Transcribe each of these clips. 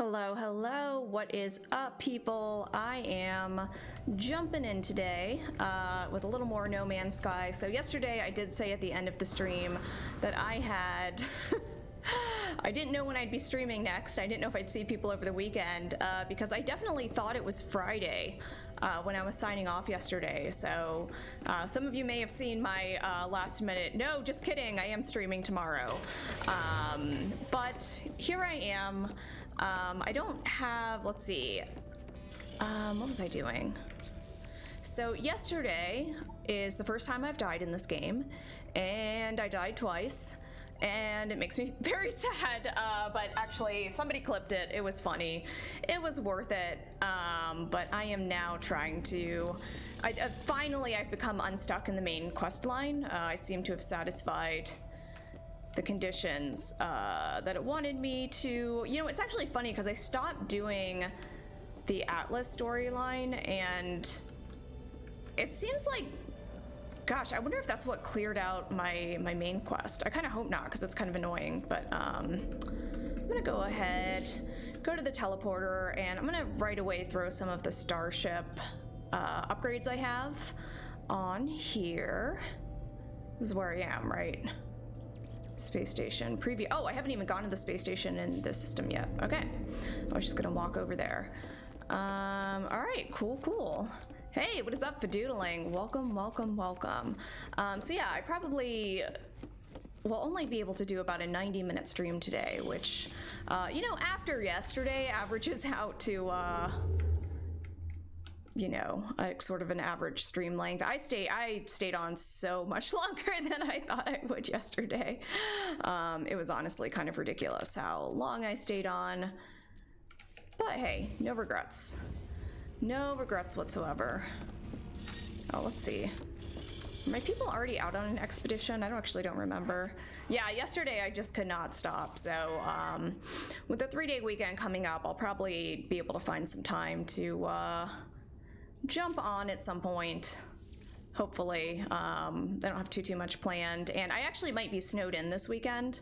Hello, hello. What is up, people? I am jumping in today with a little more No Man's Sky. So yesterday I did say at the end of the stream that I had... I didn't know when I'd be streaming next. I didn't know if I'd see people over the weekend because I definitely thought it was Friday when I was signing off yesterday. So some of you may have seen my last minute, no, just kidding, I am streaming tomorrow. But here I am. I don't have, let's see, what was I doing? So yesterday is the first time I've died in this game, and I died twice. And it makes me very sad, but actually somebody clipped it. It was funny. It was worth it, but I am now trying to... finally, I've become unstuck in the main quest line. I seem to have satisfied the conditions that it wanted me to... You know, it's actually funny because I stopped doing the Atlas storyline, and it seems like... Gosh, I wonder if that's what cleared out my main quest. I kind of hope not, because it's kind of annoying, but I'm gonna go ahead, go to the teleporter, and I'm gonna right away throw some of the starship upgrades I have on here. This is where I am, right? Space station preview. Oh, I haven't even gone to the space station in this system yet. Okay, I was just gonna walk over there. All right, cool. Hey, what is up, Fadoodling? Welcome. So yeah, I probably will only be able to do about a 90-minute stream today, which, you know, after yesterday averages out to, you know, a sort of an average stream length. I stayed on so much longer than I thought I would yesterday. It was honestly kind of ridiculous how long I stayed on, but hey, no regrets. No regrets whatsoever. Oh, let's see. Are my people already out on an expedition? I don't remember. Yeah, yesterday I just could not stop. So with the 3-day weekend coming up, I'll probably be able to find some time to jump on at some point. Hopefully. I don't have too much planned. And I actually might be snowed in this weekend.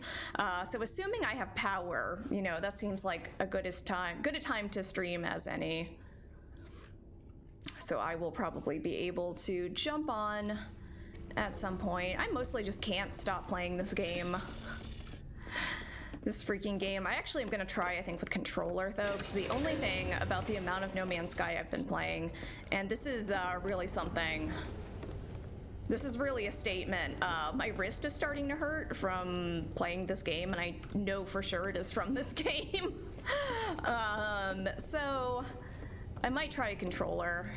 So assuming I have power, you know, that seems like good a time to stream as any. So I will probably be able to jump on at some point. I mostly just can't stop playing this game. This freaking game. I actually am going to try, I think, with controller, though, because the only thing about the amount of No Man's Sky I've been playing, and this is really something. This is really a statement. My wrist is starting to hurt from playing this game, and I know for sure it is from this game. So I might try a controller.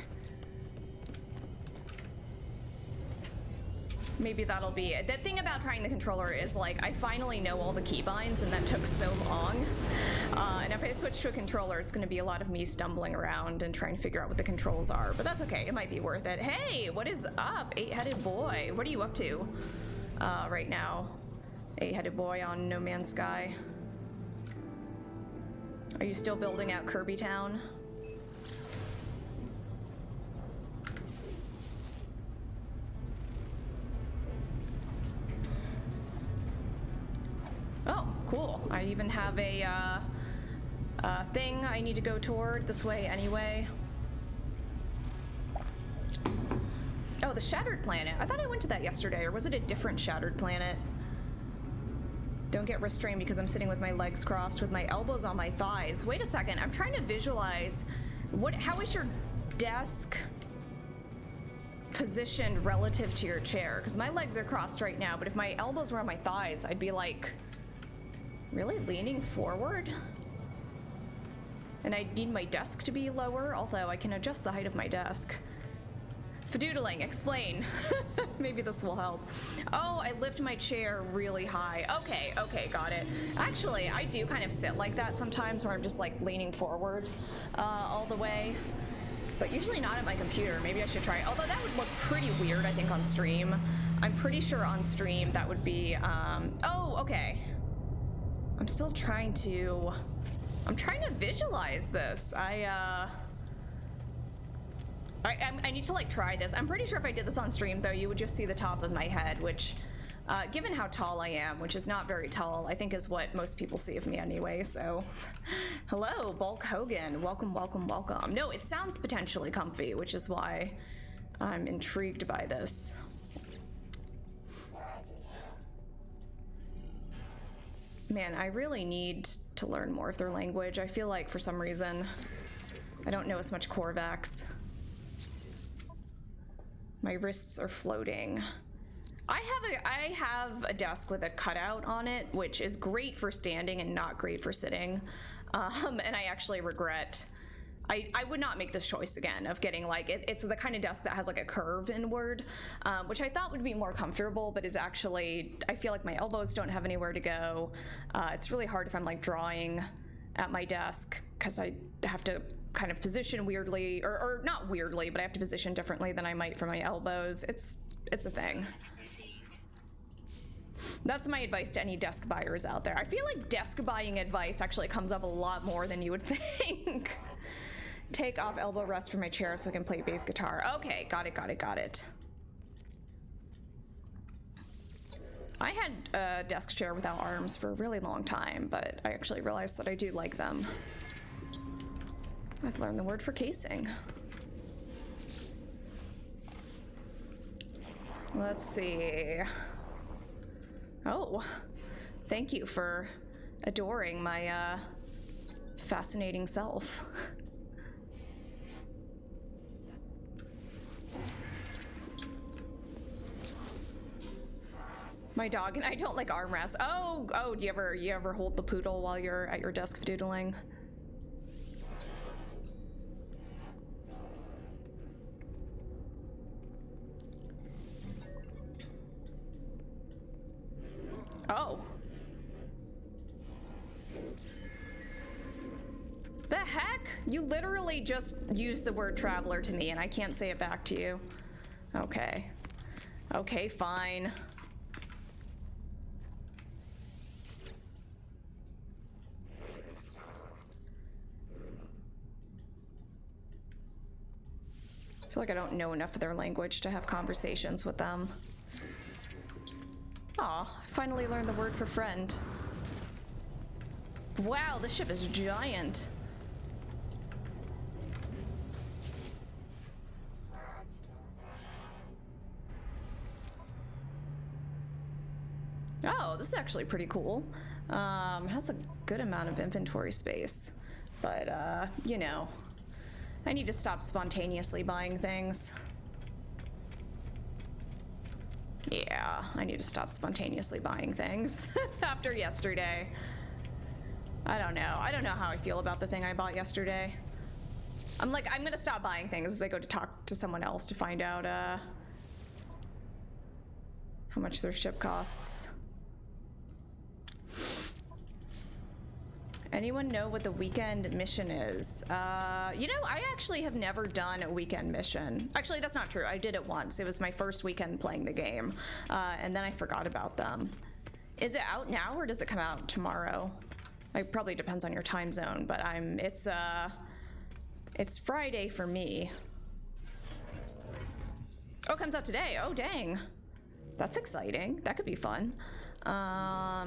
Maybe that'll be it. The thing about trying the controller is, like, I finally know all the keybinds, and that took so long. And if I switch to a controller, it's going to be a lot of me stumbling around and trying to figure out what the controls are. But that's okay. It might be worth it. Hey, what is up, Eight-Headed Boy? What are you up to right now, Eight-Headed Boy on No Man's Sky? Are you still building out Kirby Town? Oh, cool. I even have a thing I need to go toward this way anyway. Oh, the Shattered Planet. I thought I went to that yesterday, or was it a different Shattered Planet? Don't get restrained because I'm sitting with my legs crossed with my elbows on my thighs. Wait a second, I'm trying to visualize how is your desk positioned relative to your chair? Because my legs are crossed right now, but if my elbows were on my thighs, I'd be like, really leaning forward? And I need my desk to be lower, although I can adjust the height of my desk. Fadoodling, explain. Maybe this will help. Oh, I lift my chair really high. Okay, got it. Actually, I do kind of sit like that sometimes, where I'm just like leaning forward all the way. But usually not at my computer. Maybe I should try it. Although that would look pretty weird, I think, on stream. I'm pretty sure on stream that would be, oh, okay. I'm still trying to visualize this. I need to like try this. I'm pretty sure if I did this on stream though, you would just see the top of my head, which Given how tall I am, which is not very tall, I think is what most people see of me anyway, so. Hello, Bulk Hogan. Welcome, welcome, welcome. No, it sounds potentially comfy, which is why I'm intrigued by this. Man, I really need to learn more of their language. I feel like for some reason I don't know as much Korvax. My wrists are floating. I have a desk with a cutout on it, which is great for standing and not great for sitting. And I actually regret, I would not make this choice again of getting like, it's the kind of desk that has like a curve inward, which I thought would be more comfortable, but is actually, I feel like my elbows don't have anywhere to go. It's really hard if I'm like drawing at my desk because I have to kind of position weirdly, or not weirdly, but I have to position differently than I might for my elbows. It's a thing. That's my advice to any desk buyers out there. I feel like desk buying advice actually comes up a lot more than you would think. Take off elbow rest from my chair so I can play bass guitar. Okay, got it. I had a desk chair without arms for a really long time, but I actually realized that I do like them. I've learned the word for casing. Let's see. Oh, thank you for adoring my fascinating self. My dog and I don't like armrests. Oh, do you ever hold the poodle while you're at your desk doodling? Oh. The heck? You literally just used the word traveler to me and I can't say it back to you. Okay. Okay, fine. I feel like I don't know enough of their language to have conversations with them. Aw, I finally learned the word for friend. Wow, this ship is giant. Oh, this is actually pretty cool. Has a good amount of inventory space, but you know, I need to stop spontaneously buying things. Yeah, I need to stop spontaneously buying things after yesterday. I don't know how I feel about the thing I bought yesterday. I'm gonna stop buying things as I go to talk to someone else to find out how much their ship costs. Anyone know what the weekend mission is? You know, I actually have never done a weekend mission. Actually, that's not true. I did it once. It was my first weekend playing the game, and then I forgot about them. Is it out now or does it come out tomorrow? It probably depends on your time zone, but it's Friday for me. Oh, it comes out today. Oh, dang. That's exciting. That could be fun. I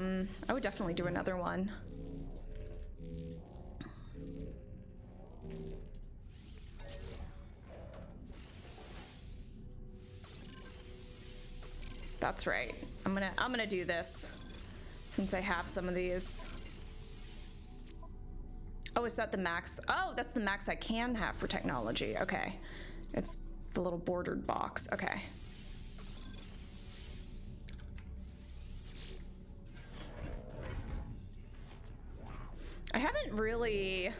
would definitely do another one. That's right. I'm gonna do this since I have some of these. Oh, is that the max? Oh, that's the max I can have for technology. Okay. It's the little bordered box. Okay. I haven't really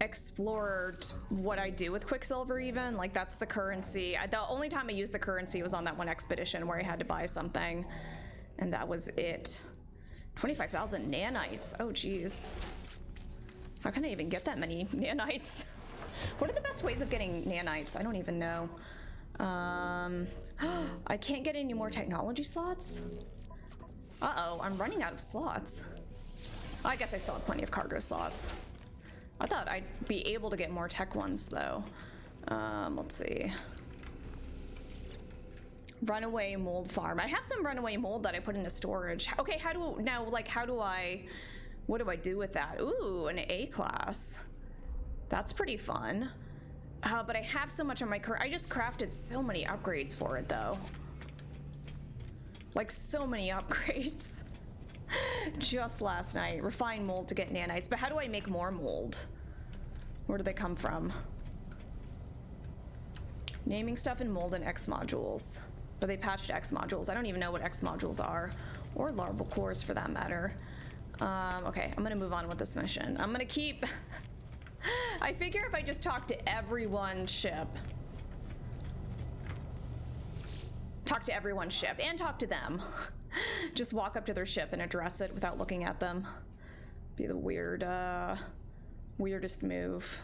explored what I do with Quicksilver even. Like, that's the currency. The only time I used the currency was on that one expedition where I had to buy something, and that was it. 25,000 nanites. Oh, geez. How can I even get that many nanites? What are the best ways of getting nanites? I don't even know. I can't get any more technology slots? Uh-oh, I'm running out of slots. I guess I still have plenty of cargo slots. I thought I'd be able to get more tech ones, though. Let's see. Runaway mold farm. I have some runaway mold that I put into storage. Okay, how do now? Like, how do I? What do I do with that? Ooh, an A class. That's pretty fun. But I have so much on my I just crafted so many upgrades for it though. Like so many upgrades. Just last night. Refine mold to get nanites. But how do I make more mold? Where do they come from? Naming stuff in mold and X modules. Or they patched X modules. I don't even know what X modules are. Or larval cores for that matter. Okay, I'm gonna move on with this mission. I'm gonna keep... I figure if I just talk to everyone's ship. Talk to everyone's ship and talk to them. Just walk up to their ship and address it without looking at them. Be the weirdest move.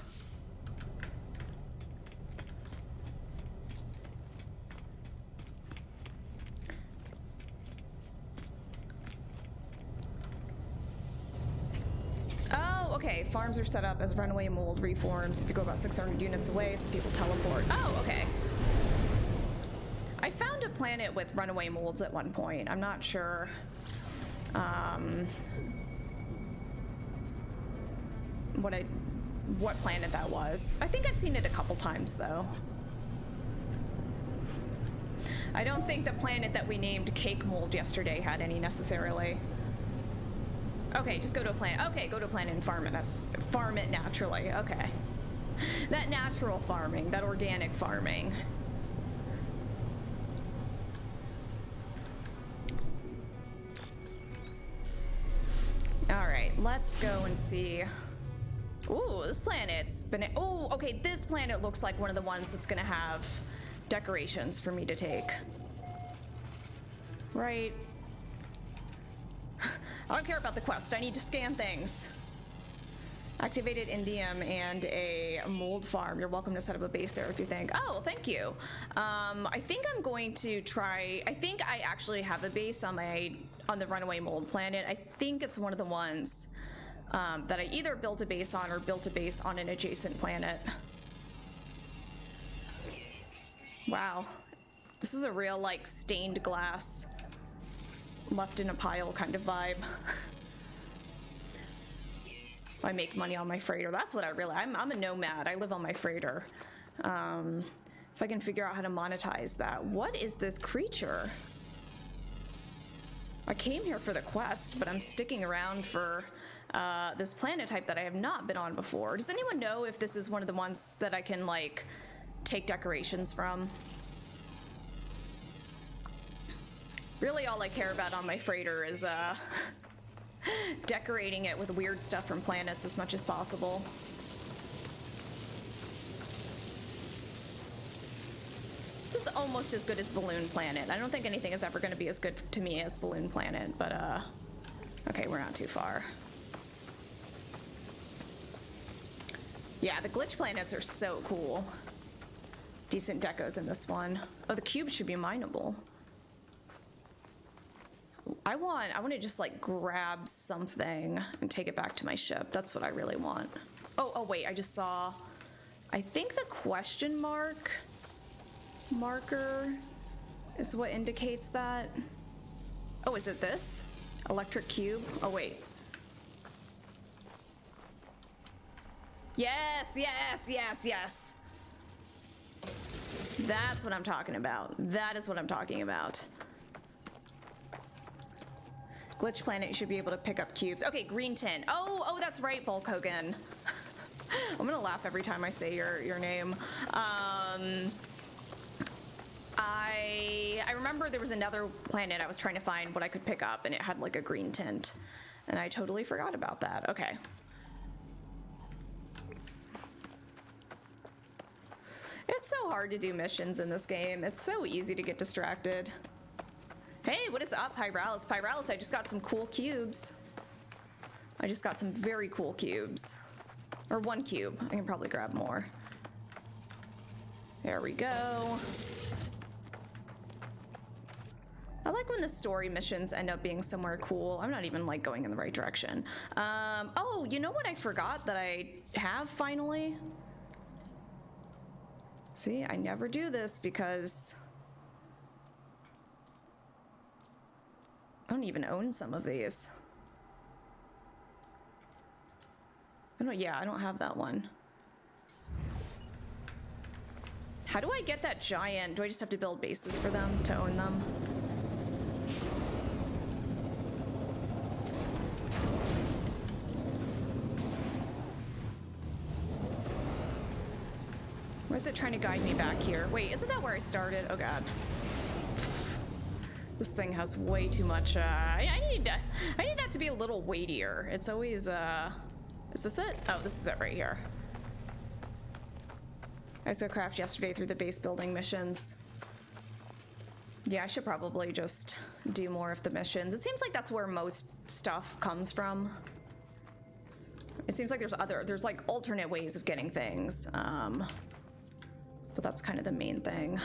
Oh, okay. Farms are set up as runaway mold reforms if you go about 600 units away, so people teleport. Oh, okay. I found a planet with runaway molds at one point. I'm not sure. What planet that was. I think I've seen it a couple times though. I don't think the planet that we named Cake Mold yesterday had any necessarily. Okay, just go to a planet. Okay, go to a planet and farm it naturally. Okay. That natural farming, that organic farming. All right, let's go and see. Ooh, this planet's been... Ooh, okay, this planet looks like one of the ones that's gonna have decorations for me to take. Right. I don't care about the quest. I need to scan things. Activated indium and a mold farm. You're welcome to set up a base there if you think. Oh, well, thank you. I think I'm going to try... I think I actually have a base on the runaway mold planet. I think it's one of the ones that I either built a base on or built a base on an adjacent planet. Wow. This is a real, like, stained glass, left in a pile kind of vibe. I make money on my freighter. That's what I'm a nomad. I live on my freighter. If I can figure out how to monetize that. What is this creature? I came here for the quest, but I'm sticking around for this planet type that I have not been on before. Does anyone know if this is one of the ones that I can, like, take decorations from? Really all I care about on my freighter is decorating it with weird stuff from planets as much as possible. This is almost as good as Balloon Planet. I don't think anything is ever going to be as good to me as Balloon Planet, but okay, we're not too far. Yeah, the glitch planets are so cool. Decent decos in this one. Oh, the cube should be mineable. I want to just like grab something and take it back to my ship. That's what I really want. Oh wait, I just saw, I think the question marker is what indicates that. Oh, is it this? Electric cube? Oh wait. Yes, yes, yes, yes. That's what I'm talking about. That is what I'm talking about. Glitch planet, you should be able to pick up cubes. Okay, green tin. Oh, that's right, Bulk Hogan. I'm gonna laugh every time I say your name. I remember there was another planet I was trying to find what I could pick up, and it had like a green tint, and I totally forgot about that. Okay. It's so hard to do missions in this game. It's so easy to get distracted. Hey, what is up, Pyralis? Pyralis, I just got some cool cubes. I just got some very cool cubes. Or one cube. I can probably grab more. There we go. I like when the story missions end up being somewhere cool. I'm not even like going in the right direction. Oh, you know what I forgot that I have finally? See, I never do this because I don't even own some of these. I don't have that one. How do I get that giant? Do I just have to build bases for them to own them? Where is it trying to guide me back here? Wait, isn't that where I started? Oh god. This thing has way too much, I need that to be a little weightier. It's always, is this it? Oh, this is it right here. Exocraft yesterday through the base building missions. Yeah, I should probably just do more of the missions. It seems like that's where most stuff comes from. It seems like there's like alternate ways of getting things. But that's kind of the main thing.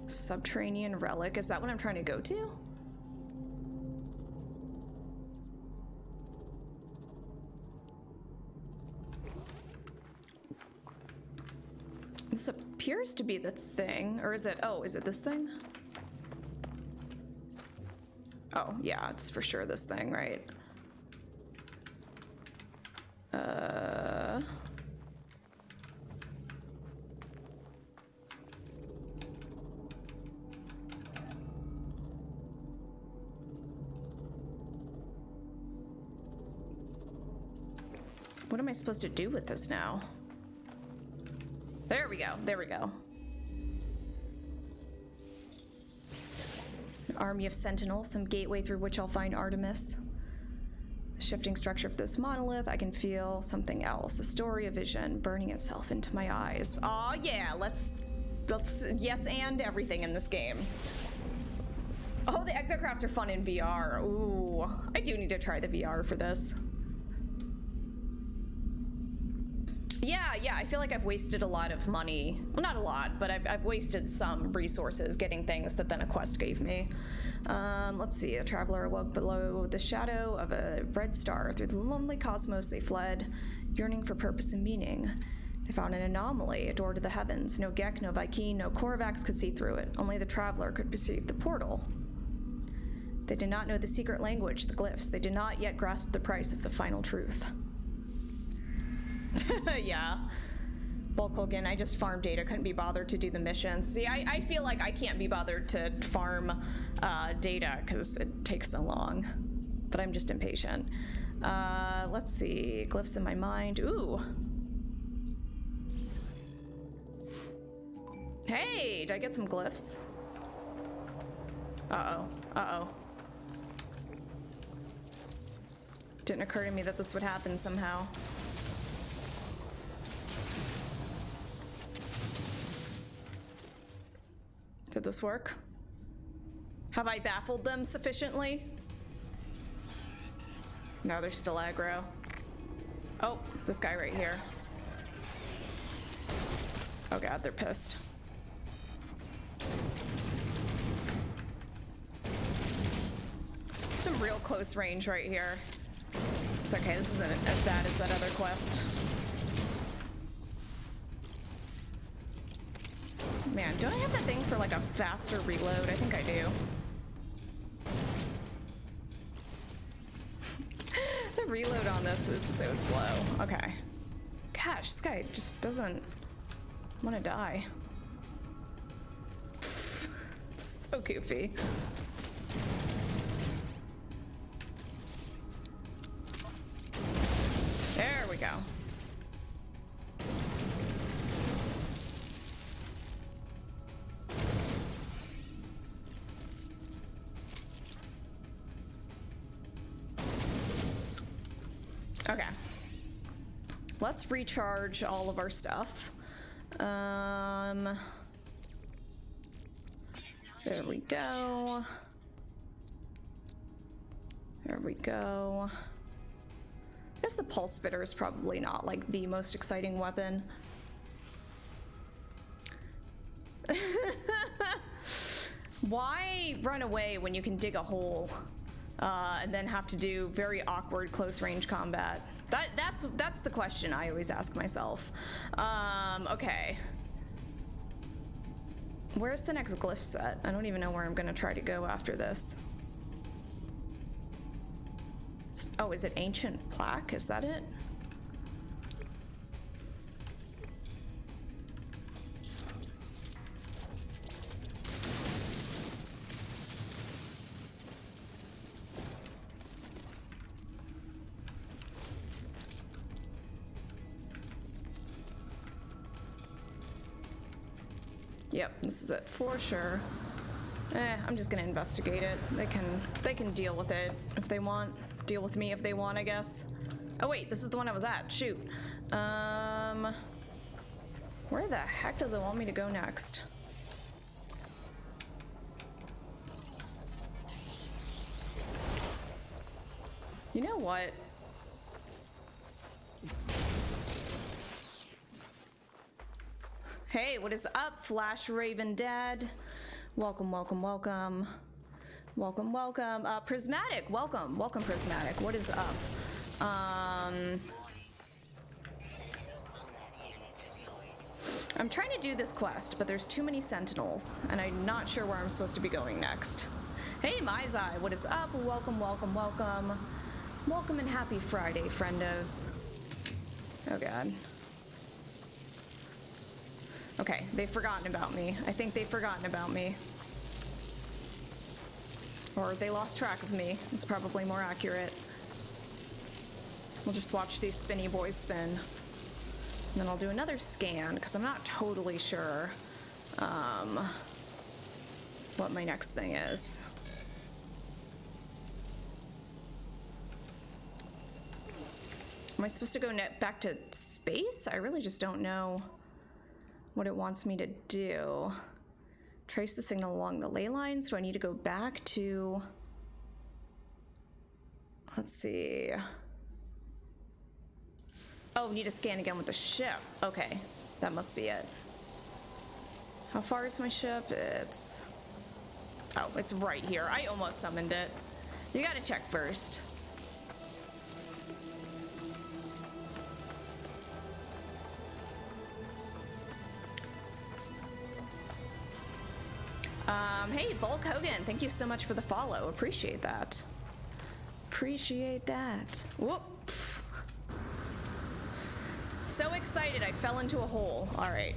Subterranean relic, is that what I'm trying to go to? This appears to be the thing, or is it, oh, is it this thing? Oh, yeah, it's for sure this thing, right? What am I supposed to do with this now? There we go. There we go. An army of sentinels, some gateway through which I'll find Artemis. The shifting structure of this monolith, I can feel something else. A story, a vision, burning itself into my eyes. Aw, yeah, let's yes and everything in this game. Oh, the exocrafts are fun in VR. Ooh, I do need to try the VR for this. Yeah, I feel like I've wasted a lot of money. Well, not a lot, but I've wasted some resources getting things that then a quest gave me. Let's see, a traveler awoke below the shadow of a red star. Through the lonely cosmos they fled, yearning for purpose and meaning. They found an anomaly, a door to the heavens. No Gek, no Vy'keen, no Korvax could see through it. Only the traveler could perceive the portal. They did not know the secret language, the glyphs. They did not yet grasp the price of the final truth. Yeah. Bulk Hogan, I just farmed data, couldn't be bothered to do the missions. See, I feel like I can't be bothered to farm data because it takes so long. But I'm just impatient. Let's see, glyphs in my mind. Ooh. Hey, did I get some glyphs? Uh-oh, uh-oh. Didn't occur to me that this would happen somehow. Did this work? Have I baffled them sufficiently? No, they're still aggro. Oh, this guy right here. Oh god, they're pissed. Some real close range right here. It's okay, this isn't as bad as that other quest. Man, don't I have that thing for like a faster reload? I think I do. The reload on this is so slow. Okay. Gosh, this guy just doesn't want to die. So goofy. There we go. Okay. Let's recharge all of our stuff. There we go. There we go. I guess the pulse spitter is probably not like the most exciting weapon. Why run away when you can dig a hole and then have to do very awkward close range combat? That's the question I always ask myself. Okay. Where's the next glyph set? I don't even know where I'm gonna try to go after this. Oh, is it Ancient Plaque? Is that it? Yep, this is it for sure. I'm just gonna investigate it. They can deal with it if they want. Deal with me if they want, I guess. Oh wait, this is the one I was at. Shoot. Where the heck does it want me to go next? You know what? Hey, what is up, Flash Raven Dad? Welcome, welcome, welcome. Welcome, welcome. Prismatic, welcome. Welcome, Prismatic. What is up? I'm trying to do this quest, but there's too many sentinels, and I'm not sure where I'm supposed to be going next. Hey, Maizai, what is up? Welcome, welcome, welcome. Welcome and happy Friday, friendos. Oh, God. Okay, they've forgotten about me. I think they've forgotten about me. Or they lost track of me. It's probably more accurate. We'll just watch these spinny boys spin. And then I'll do another scan, because I'm not totally sure what my next thing is. Am I supposed to go back to space? I really just don't know what it wants me to do. Trace the signal along the ley lines. Do I need to go back to... Let's see. Oh, need to scan again with the ship. Okay, that must be it. How far is my ship? It's... Oh, it's right here. I almost summoned it. You gotta check first. Hey, Bulk Hogan, thank you so much for the follow. Appreciate that. Appreciate that. Whoop. So excited, I fell into a hole. All right.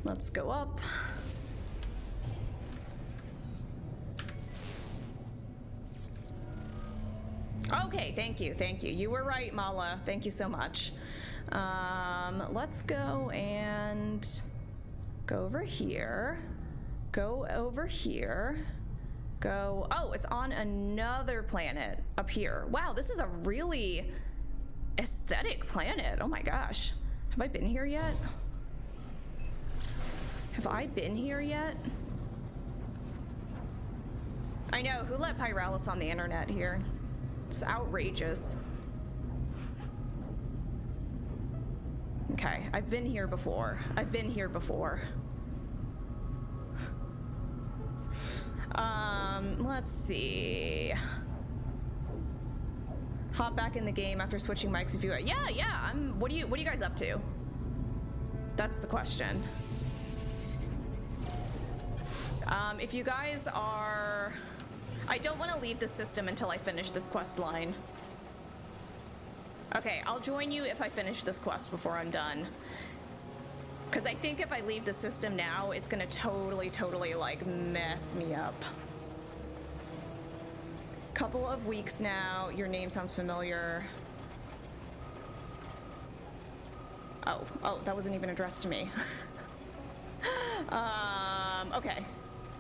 Let's go up. Okay, thank you, thank you. You were right, Mala. Thank you so much. Let's go and... Go over here. Go over here. Go... Oh, it's on another planet up here. Wow, this is a really aesthetic planet. Oh my gosh. Have I been here yet? Have I been here yet? I know, who let Pyralis on the internet here? It's outrageous. Okay, I've been here before. I've been here before. Let's see. Hop back in the game after switching mics if you... Yeah, what are you guys up to? That's the question. If you guys are... I don't want to leave the system until I finish this quest line. Okay, I'll join you if I finish this quest before I'm done. Because I think if I leave the system now, it's gonna totally, like, mess me up. Couple of weeks now, your name sounds familiar. Oh, that wasn't even addressed to me. Okay.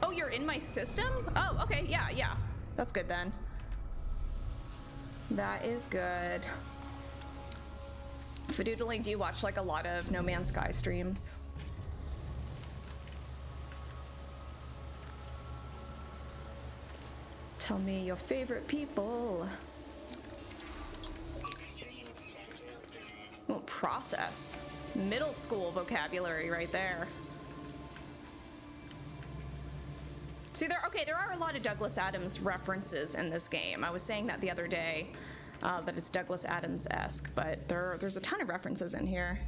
Oh, you're in my system? Oh, okay, yeah. That's good then. That is good. Fadoodling, do you watch like a lot of No Man's Sky streams? Tell me your favorite people. Oh, process. Middle school vocabulary right there. See, there are a lot of Douglas Adams references in this game. I was saying that the other day, that it's Douglas Adams-esque, but there's a ton of references in here.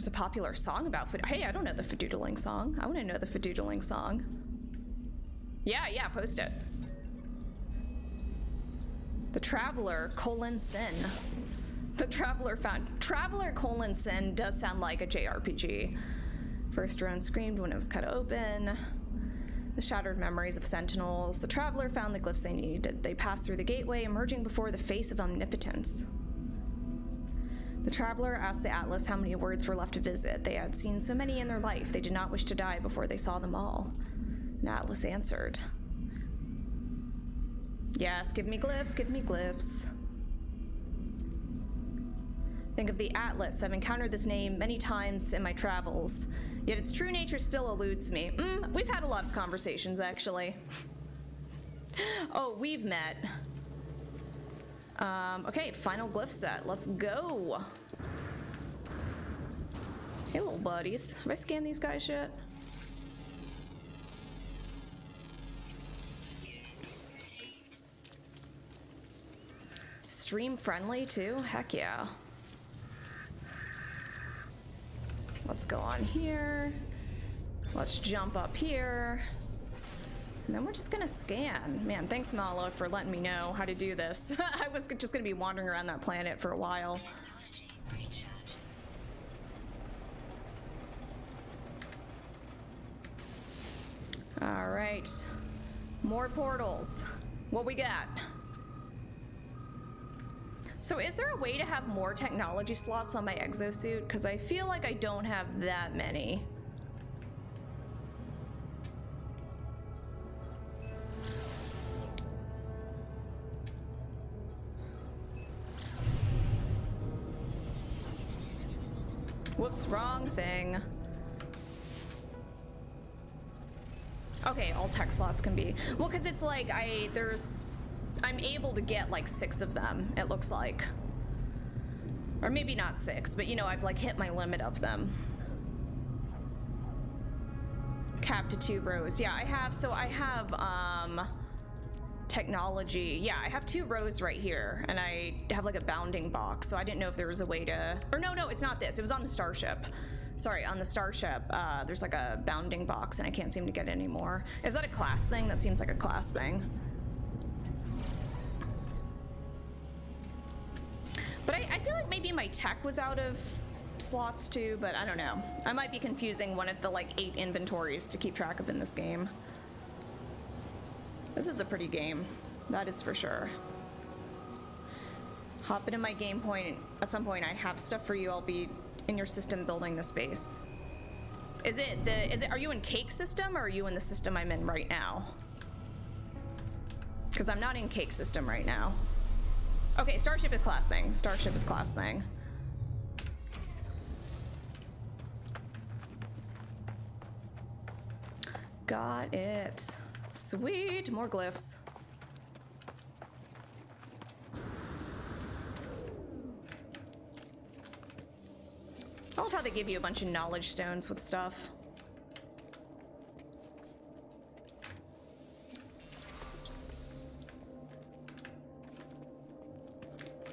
There's a popular song about Hey, I don't know the Fadoodling song. I want to know the Fadoodling song. Yeah, post it. The Traveler, Sin. The Traveler found... Traveler, Sin does sound like a JRPG. First drone screamed when it was cut open. The shattered memories of Sentinels. The Traveler found the glyphs they needed. They passed through the gateway, emerging before the face of omnipotence. The Traveler asked the Atlas how many words were left to visit. They had seen so many in their life, they did not wish to die before they saw them all. And Atlas answered. Yes, give me glyphs, give me glyphs. Think of the Atlas. I've encountered this name many times in my travels, yet its true nature still eludes me. We've had a lot of conversations, actually. Oh, we've met. Okay, final glyph set. Let's go. Hey, little buddies. Have I scanned these guys yet? Stream friendly, too? Heck yeah. Let's go on here. Let's jump up here. And then we're just gonna scan. Man, thanks Mala for letting me know how to do this. I was just gonna be wandering around that planet for a while. All right, more portals. What we got? So is there a way to have more technology slots on my exosuit? Because I feel like I don't have that many. Whoops, wrong thing. Okay, all tech slots can be. Well, because it's like I'm able to get like 6 of them, it looks like. Or maybe not 6, but you know, I've like hit my limit of them. Capped to 2 rows. Yeah, I have technology. Yeah, I have 2 rows right here, and I have like a bounding box, so I didn't know if there was a way to... Or no, it's not this. It was on the starship. Sorry, on the starship, there's like a bounding box, and I can't seem to get any more. Is that a class thing? That seems like a class thing. But I feel like maybe my tech was out of slots too, but I don't know. I might be confusing one of the like 8 inventories to keep track of in this game. This is a pretty game, that is for sure. Hop into my game point. At some point I have stuff for you. I'll be in your system building the space. Are you in Cake system or are you in the system I'm in right now? Because I'm not in Cake system right now. Okay, Starship is class thing. Starship is class thing. Got it. Sweet, more glyphs. I love how they give you a bunch of knowledge stones with stuff.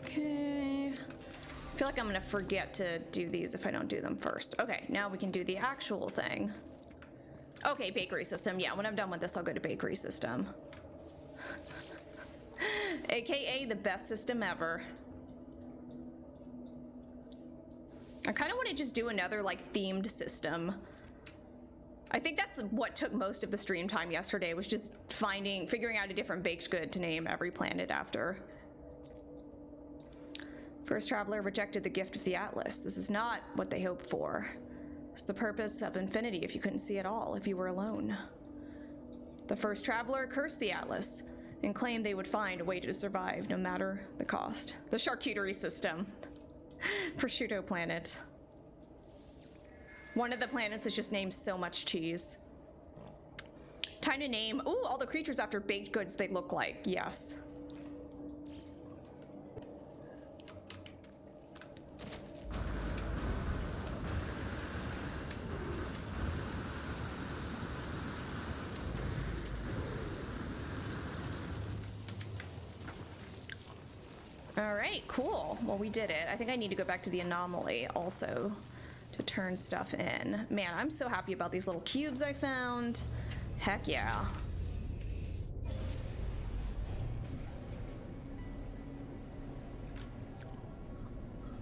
Okay. I feel like I'm gonna forget to do these if I don't do them first. Okay, now we can do the actual thing. Okay, bakery system. Yeah, when I'm done with this, I'll go to bakery system. AKA the best system ever. I kind of want to just do another like themed system. I think that's what took most of the stream time yesterday, was just figuring out a different baked good to name every planet after. First Traveler rejected the gift of the Atlas. This is not what they hoped for. It's the purpose of infinity if you couldn't see it all, if you were alone. The First Traveler cursed the Atlas and claimed they would find a way to survive no matter the cost. The charcuterie system. Prosciutto planet. One of the planets is just named so much cheese. Time to name, ooh, all the creatures after baked goods they look like. Yes. All right, cool. Well, we did it. I think I need to go back to the anomaly also to turn stuff in. Man, I'm so happy about these little cubes I found. Heck yeah.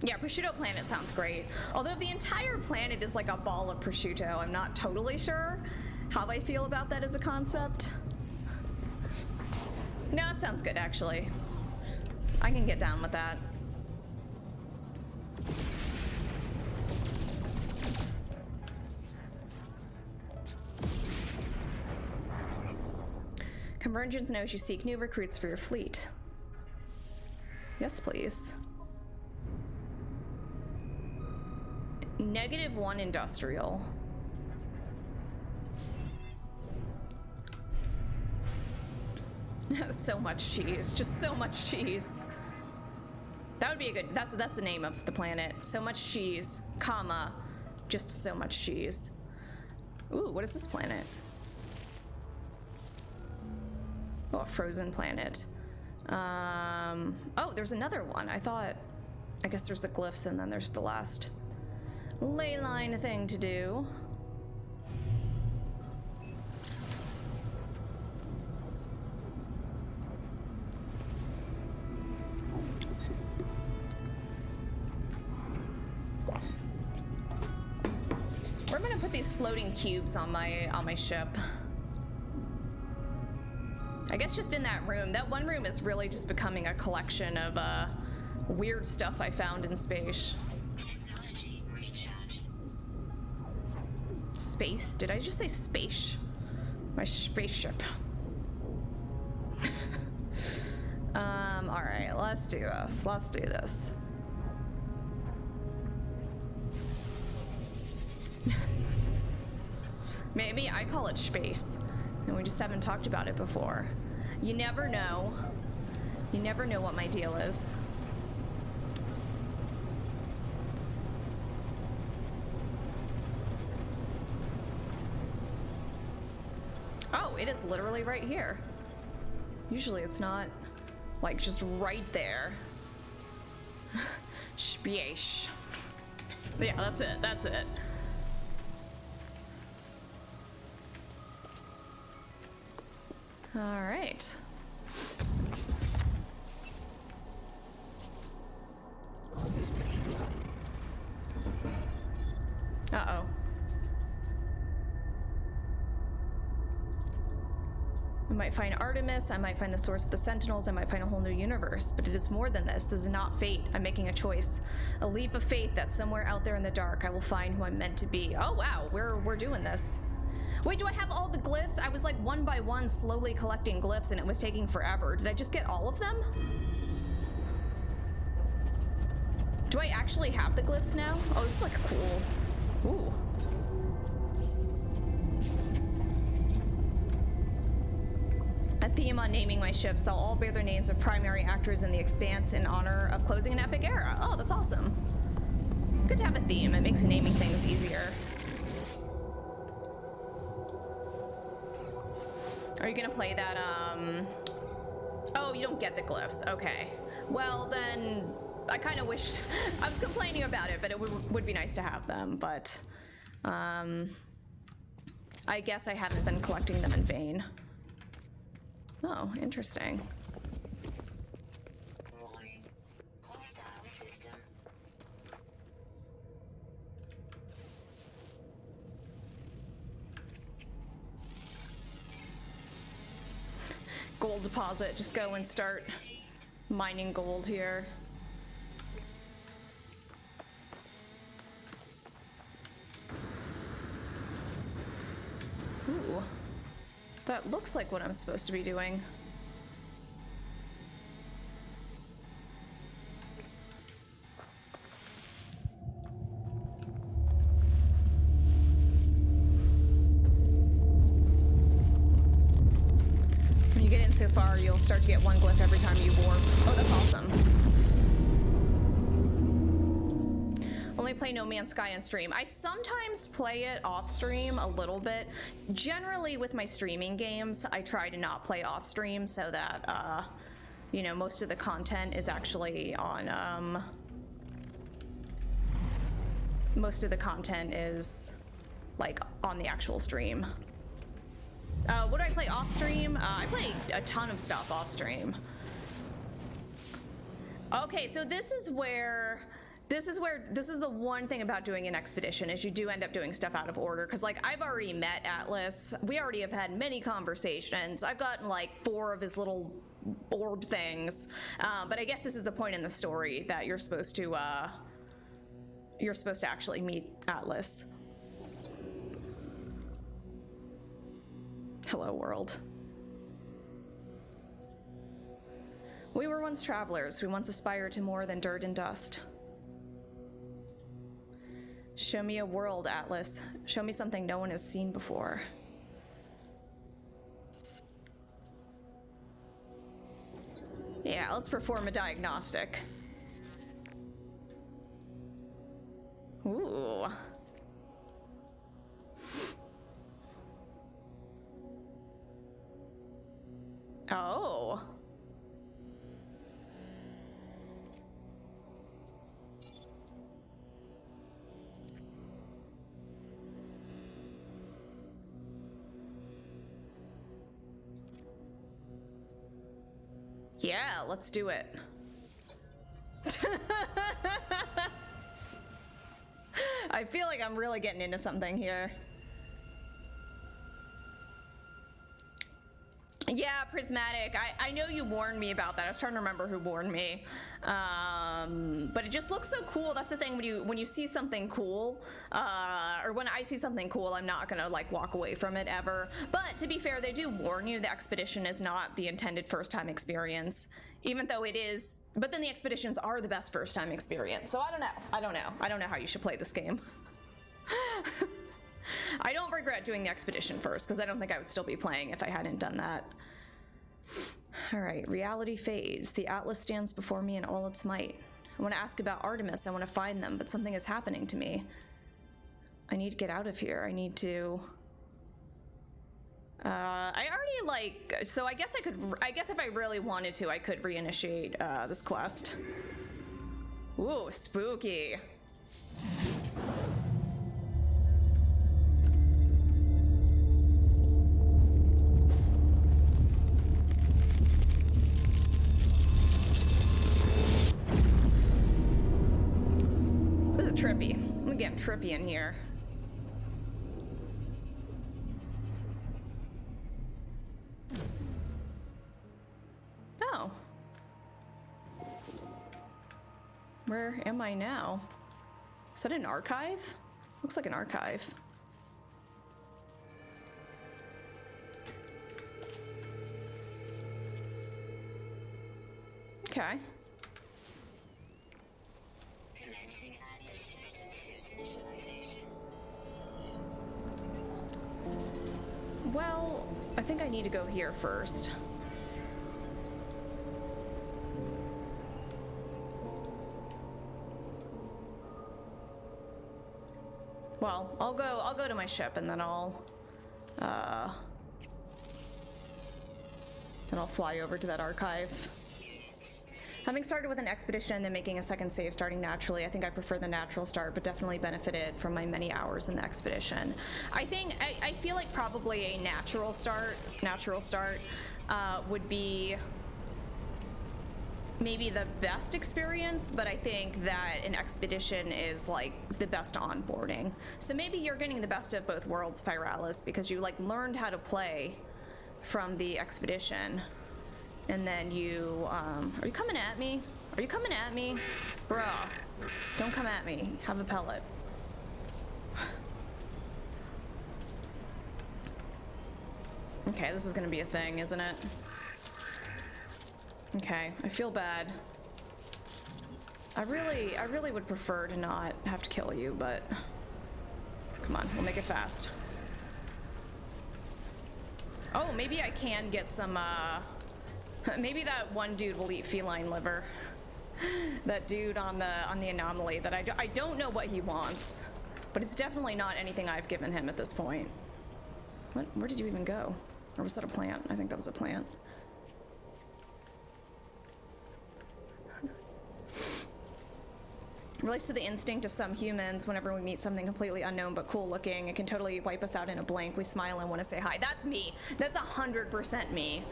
Yeah, Prosciutto Planet sounds great. Although if the entire planet is like a ball of prosciutto, I'm not totally sure how I feel about that as a concept. No, it sounds good actually. I can get down with that. Convergence knows you seek new recruits for your fleet. Yes, please. -1 industrial. So much cheese, just so much cheese. That would be a good, that's the name of the planet. So much cheese, comma, just so much cheese. Ooh, what is this planet? Oh, a frozen planet. Oh, there's another one. I guess there's the glyphs and then there's the last ley line thing to do. Where am I gonna put these floating cubes on my ship? I guess just in that room. That one room is really just becoming a collection of weird stuff I found in space. Space? Did I just say space? My spaceship. Alright, let's do this. Let's do this. Maybe I call it space, and we just haven't talked about it before. You never know. You never know what my deal is. Oh, it is literally right here. Usually it's not, like, just right there. Space. Yeah, that's it. That's it. All right. Uh-oh. I might find Artemis, I might find the source of the Sentinels, I might find a whole new universe, but it is more than this. This is not fate. I'm making a choice. A leap of faith that somewhere out there in the dark I will find who I'm meant to be. Oh wow, we're doing this. Wait, do I have all the glyphs? I was like one by one slowly collecting glyphs and it was taking forever. Did I just get all of them? Do I actually have the glyphs now? Oh, this is like a cool... Ooh. A theme on naming my ships. They'll all bear their names of primary actors in The Expanse in honor of closing an epic era. Oh, that's awesome. It's good to have a theme. It makes naming things easier. Are you gonna play that, Oh, you don't get the glyphs. Okay. Well, then... I kind of wished... I was complaining about it, but it would be nice to have them, but... I guess I haven't been collecting them in vain. Oh, interesting. Gold deposit. Just go and start mining gold here. Ooh. That looks like what I'm supposed to be doing. When you get in so far, you'll start to get one glyph every time you warp. Oh, that's awesome. Only play No Man's Sky on stream. I sometimes play it off stream a little bit. Generally with my streaming games, I try to not play off stream so that, you know, most of the content is actually on, most of the content is like on the actual stream. What do I play off stream? I play a ton of stuff off stream. Okay, so this is the one thing about doing an expedition is you do end up doing stuff out of order, because like I've already met Atlas. We already have had many conversations. I've gotten like 4 of his little orb things, but I guess this is the point in the story that you're supposed to actually meet Atlas. Hello, world. We were once travelers. We once aspired to more than dirt and dust. Show me a world, Atlas. Show me something no one has seen before. Yeah, let's perform a diagnostic. Ooh. Oh. Yeah, let's do it. I feel like I'm really getting into something here. Yeah, Prismatic. I know you warned me about that. I was trying to remember who warned me. But it just looks so cool. That's the thing, when you see something cool, or when I see something cool, I'm not gonna like walk away from it ever. But to be fair, they do warn you the expedition is not the intended first time experience, even though it is. But then the expeditions are the best first time experience. So I don't know how you should play this game. I don't regret doing the expedition first, because I don't think I would still be playing if I hadn't done that. All right, reality fades. The Atlas stands before me in all its might. I want to ask about Artemis. I want to find them, but something is happening to me. I need to get out of here. I need to... I already like... So I guess if I really wanted to, I could reinitiate this quest. Ooh, spooky. Trippy. I'm getting trippy in here. Oh. Where am I now? Is that an archive? Looks like an archive. Okay. Well, I think I need to go here first. Well, I'll go to my ship and then I'll fly over to that archive. Having started with an expedition and then making a second save starting naturally, I think I prefer the natural start, but definitely benefited from my many hours in the expedition. I feel like probably a natural start would be maybe the best experience, but I think that an expedition is like the best onboarding. So maybe you're getting the best of both worlds, Pyralis, because you like learned how to play from the expedition. And then you, are you coming at me? Are you coming at me? Bruh, don't come at me. Have a pellet. Okay, this is gonna be a thing, isn't it? Okay, I feel bad. I really would prefer to not have to kill you, but come on, we'll make it fast. Oh, maybe I can get some, maybe that one dude will eat feline liver. That dude on the anomaly that I don't know what he wants, but it's definitely not anything I've given him at this point. Where did you even go? Or was that a plant? I think that was a plant. relates to the instinct of some humans. Whenever we meet something completely unknown but cool looking, it can totally wipe us out in a blink. We smile and want to say hi. That's me. That's 100% me.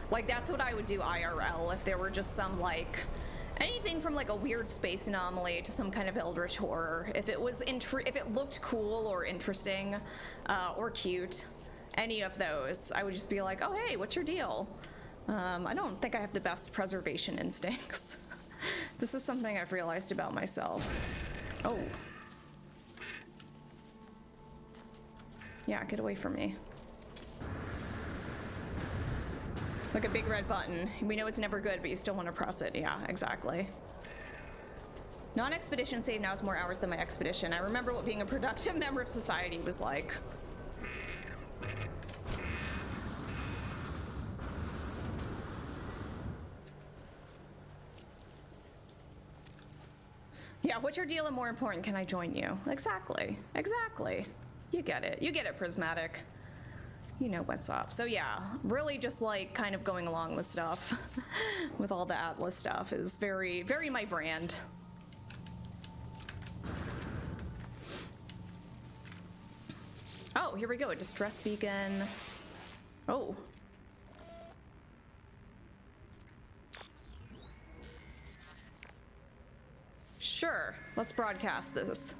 Like, that's what I would do IRL if there were just some, like, anything from, like, a weird space anomaly to some kind of eldritch horror. If it was if it looked cool or interesting or cute, any of those, I would just be like, oh, hey, what's your deal? I don't think I have the best preservation instincts. This is something I've realized about myself. Oh. Yeah, get away from me. Like a big red button. We know it's never good, but you still want to press it. Yeah, exactly. Non-expedition save now is more hours than my expedition. I remember what being a productive member of society was like. Yeah, what's your deal and more important, can I join you? Exactly, exactly. You get it. You get it, Prismatic. You know what's up. So yeah, really just like kind of going along with stuff with all the Atlas stuff is very, very my brand. Oh, here we go, a distress beacon. Oh. Sure, let's broadcast this.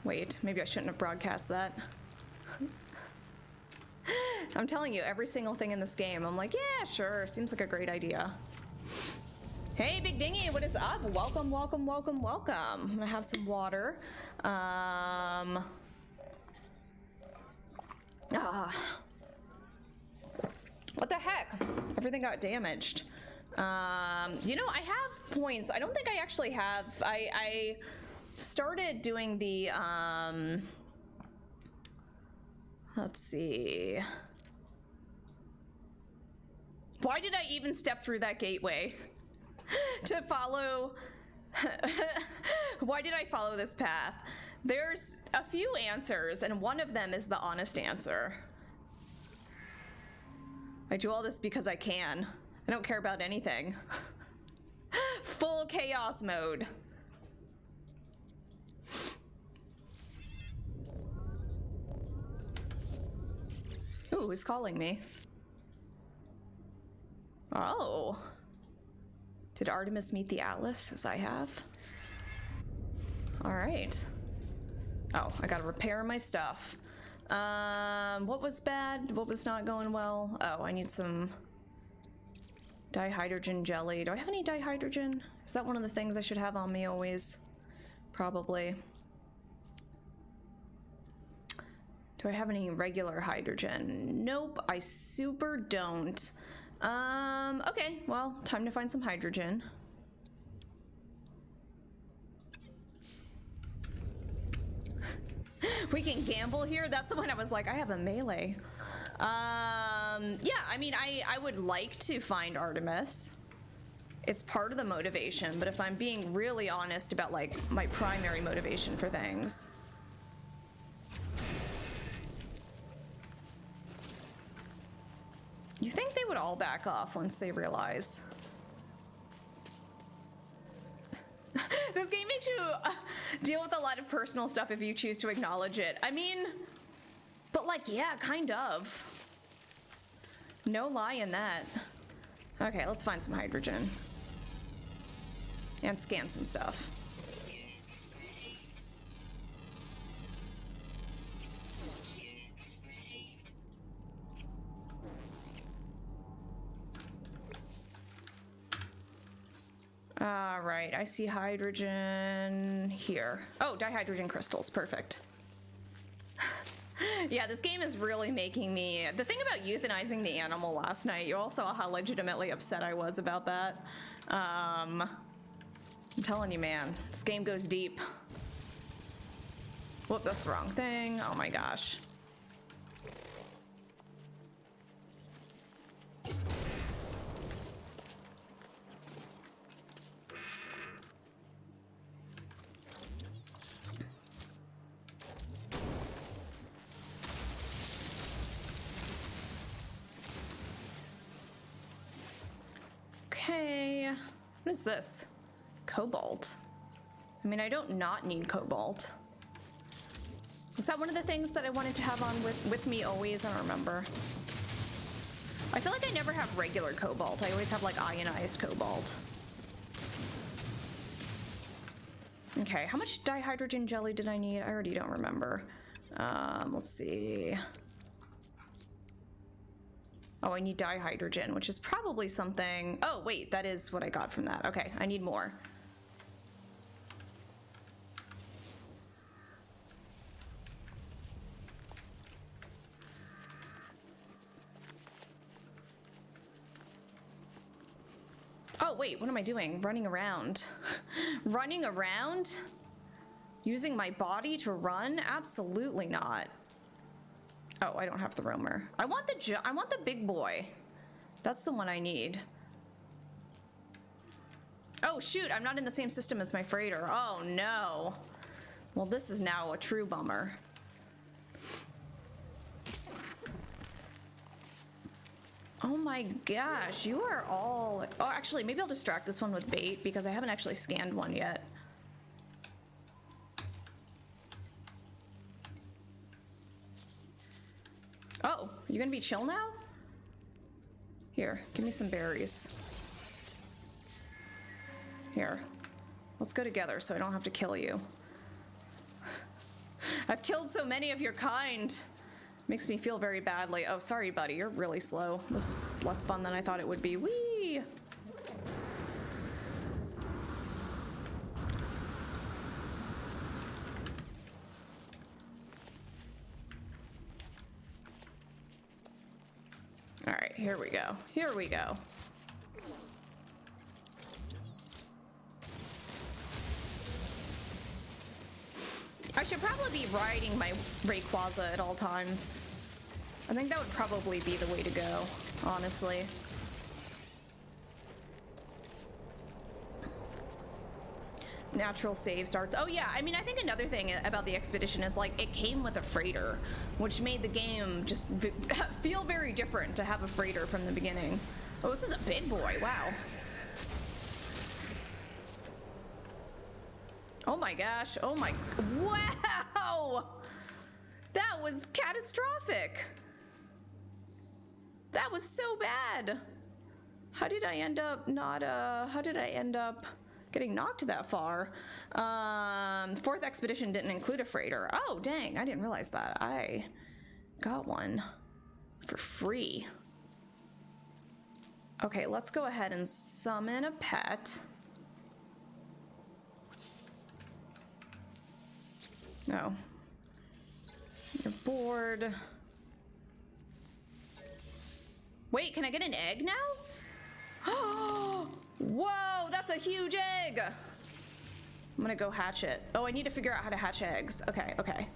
Wait, maybe I shouldn't have broadcast that. I'm telling you, every single thing in this game, I'm like, yeah, sure, seems like a great idea. Hey, Big Dingy, what is up? Welcome, welcome, welcome, welcome. I'm gonna have some water. What the heck? Everything got damaged. You know, I have points. I don't think I actually have. I started doing the, let's see. Why did I even step through that gateway? To follow, why did I follow this path? There's a few answers, and one of them is the honest answer. I do all this because I can. I don't care about anything. Full chaos mode. Ooh, who's calling me? Oh. Did Artemis meet the Atlas, as I have? All right. Oh, I gotta repair my stuff. What was bad? What was not going well? Oh, I need some dihydrogen jelly. Do I have any dihydrogen? Is that one of the things I should have on me always? Probably. Do I have any regular hydrogen? Nope, I super don't. Okay, well, time to find some hydrogen. We can gamble here? That's the one I was like, I have a melee. Yeah, I mean, I would like to find Artemis. It's part of the motivation, but if I'm being really honest about, like, my primary motivation for things. You think they would all back off once they realize? This game makes you deal with a lot of personal stuff if you choose to acknowledge it. I mean, but like, yeah, kind of. No lie in that. Okay, let's find some hydrogen. And scan some stuff. All right, I see hydrogen here. Oh, dihydrogen crystals, perfect. Yeah, this game is really making me... The thing about euthanizing the animal last night, you all saw how legitimately upset I was about that. I'm telling you, man, this game goes deep. Whoop, that's the wrong thing. Oh my gosh. What is this? Cobalt. I mean, I don't not need cobalt. Was that one of the things that I wanted to have on with me always? I don't remember. I feel like I never have regular cobalt. I always have like ionized cobalt. Okay, how much dihydrogen jelly did I need? I already don't remember. Let's see. Oh, I need dihydrogen, which is probably something... Oh, wait, that is what I got from that. Okay, I need more. Oh, wait, what am I doing? Running around. Running around? Using my body to run? Absolutely not. Oh, I don't have the roamer. I want the big boy. That's the one I need. Oh, shoot, I'm not in the same system as my freighter. Oh, no. Well, this is now a true bummer. Oh my gosh, you are all... Oh, actually, maybe I'll distract this one with bait because I haven't actually scanned one yet. Oh, you gonna be chill now? Here, give me some berries. Here, let's go together so I don't have to kill you. I've killed so many of your kind. Makes me feel very badly. Oh, sorry, buddy. You're really slow. This is less fun than I thought it would be. Whee! All right, here we go. Here we go. I should probably be riding my Rayquaza at all times. I think that would probably be the way to go, honestly. Natural save starts. Oh yeah, I mean, I think another thing about the expedition is like it came with a freighter, which made the game just feel very different to have a freighter from the beginning. Oh, this is a big boy, wow. Oh my gosh, oh my, wow! That was catastrophic. That was so bad. How did I end up not, how did I end up getting knocked that far? Fourth expedition didn't include a freighter. Oh, dang, I didn't realize that. I got one for free. Okay, let's go ahead and summon a pet. No. You're bored. Wait, can I get an egg now? Oh, whoa, that's a huge egg. I'm gonna go hatch it. Oh, I need to figure out how to hatch eggs. Okay, okay.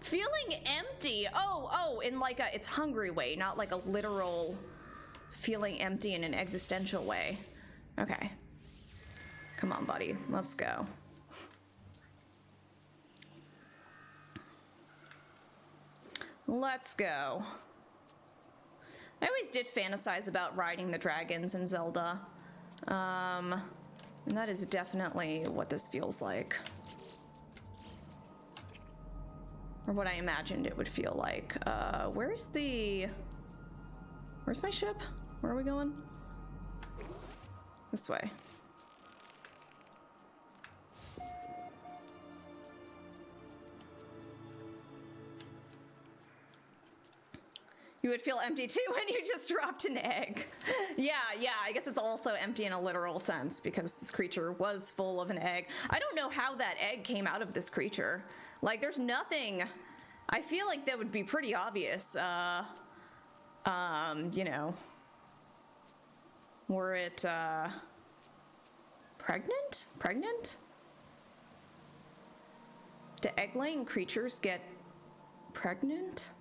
Feeling empty. Oh, in like a, it's hungry way, not like a literal feeling empty in an existential way. Okay. Come on, buddy, let's go. Let's go. I always did fantasize about riding the dragons in Zelda. And that is definitely what this feels like. Or what I imagined it would feel like. Where's my ship? Where are we going? This way. You would feel empty too when you just dropped an egg. Yeah, I guess it's also empty in a literal sense because this creature was full of an egg. I don't know how that egg came out of this creature. Like, there's nothing. I feel like that would be pretty obvious. You know, were it pregnant? Pregnant? Do egg-laying creatures get pregnant?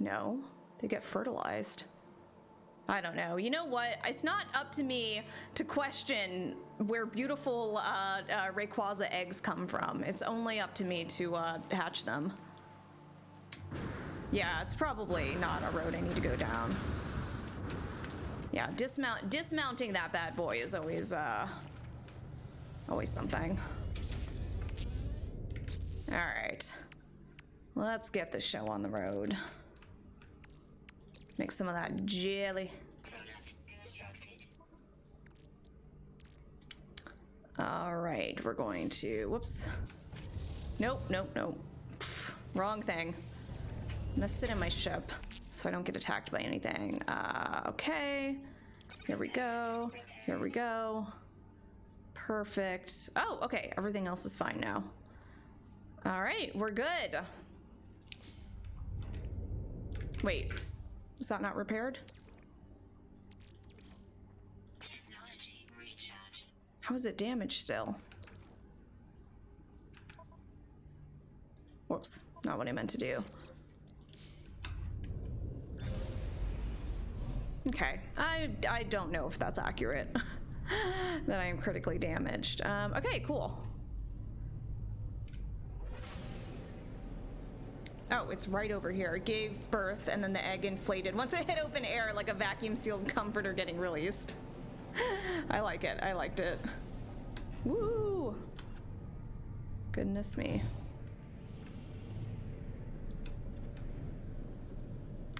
No. They get fertilized. I don't know. You know what? It's not up to me to question where beautiful Rayquaza eggs come from. It's only up to me to hatch them. Yeah, it's probably not a road I need to go down. Yeah, dismounting that bad boy is always something. All right, let's get this show on the road. Make some of that jelly. All right, we're going to, whoops. Nope. Pfft, wrong thing. I'm gonna sit in my ship so I don't get attacked by anything. Okay, here we go. Perfect. Oh, okay, everything else is fine now. All right, we're good. Wait, is that not repaired? How is it damaged still? Whoops, not what I meant to do. Okay, I don't know if that's accurate. That I am critically damaged. Okay, cool. Oh, it's right over here. It gave birth and then the egg inflated. Once it hit open air, like a vacuum sealed comforter getting released. I like it. I liked it. Woo! Goodness me.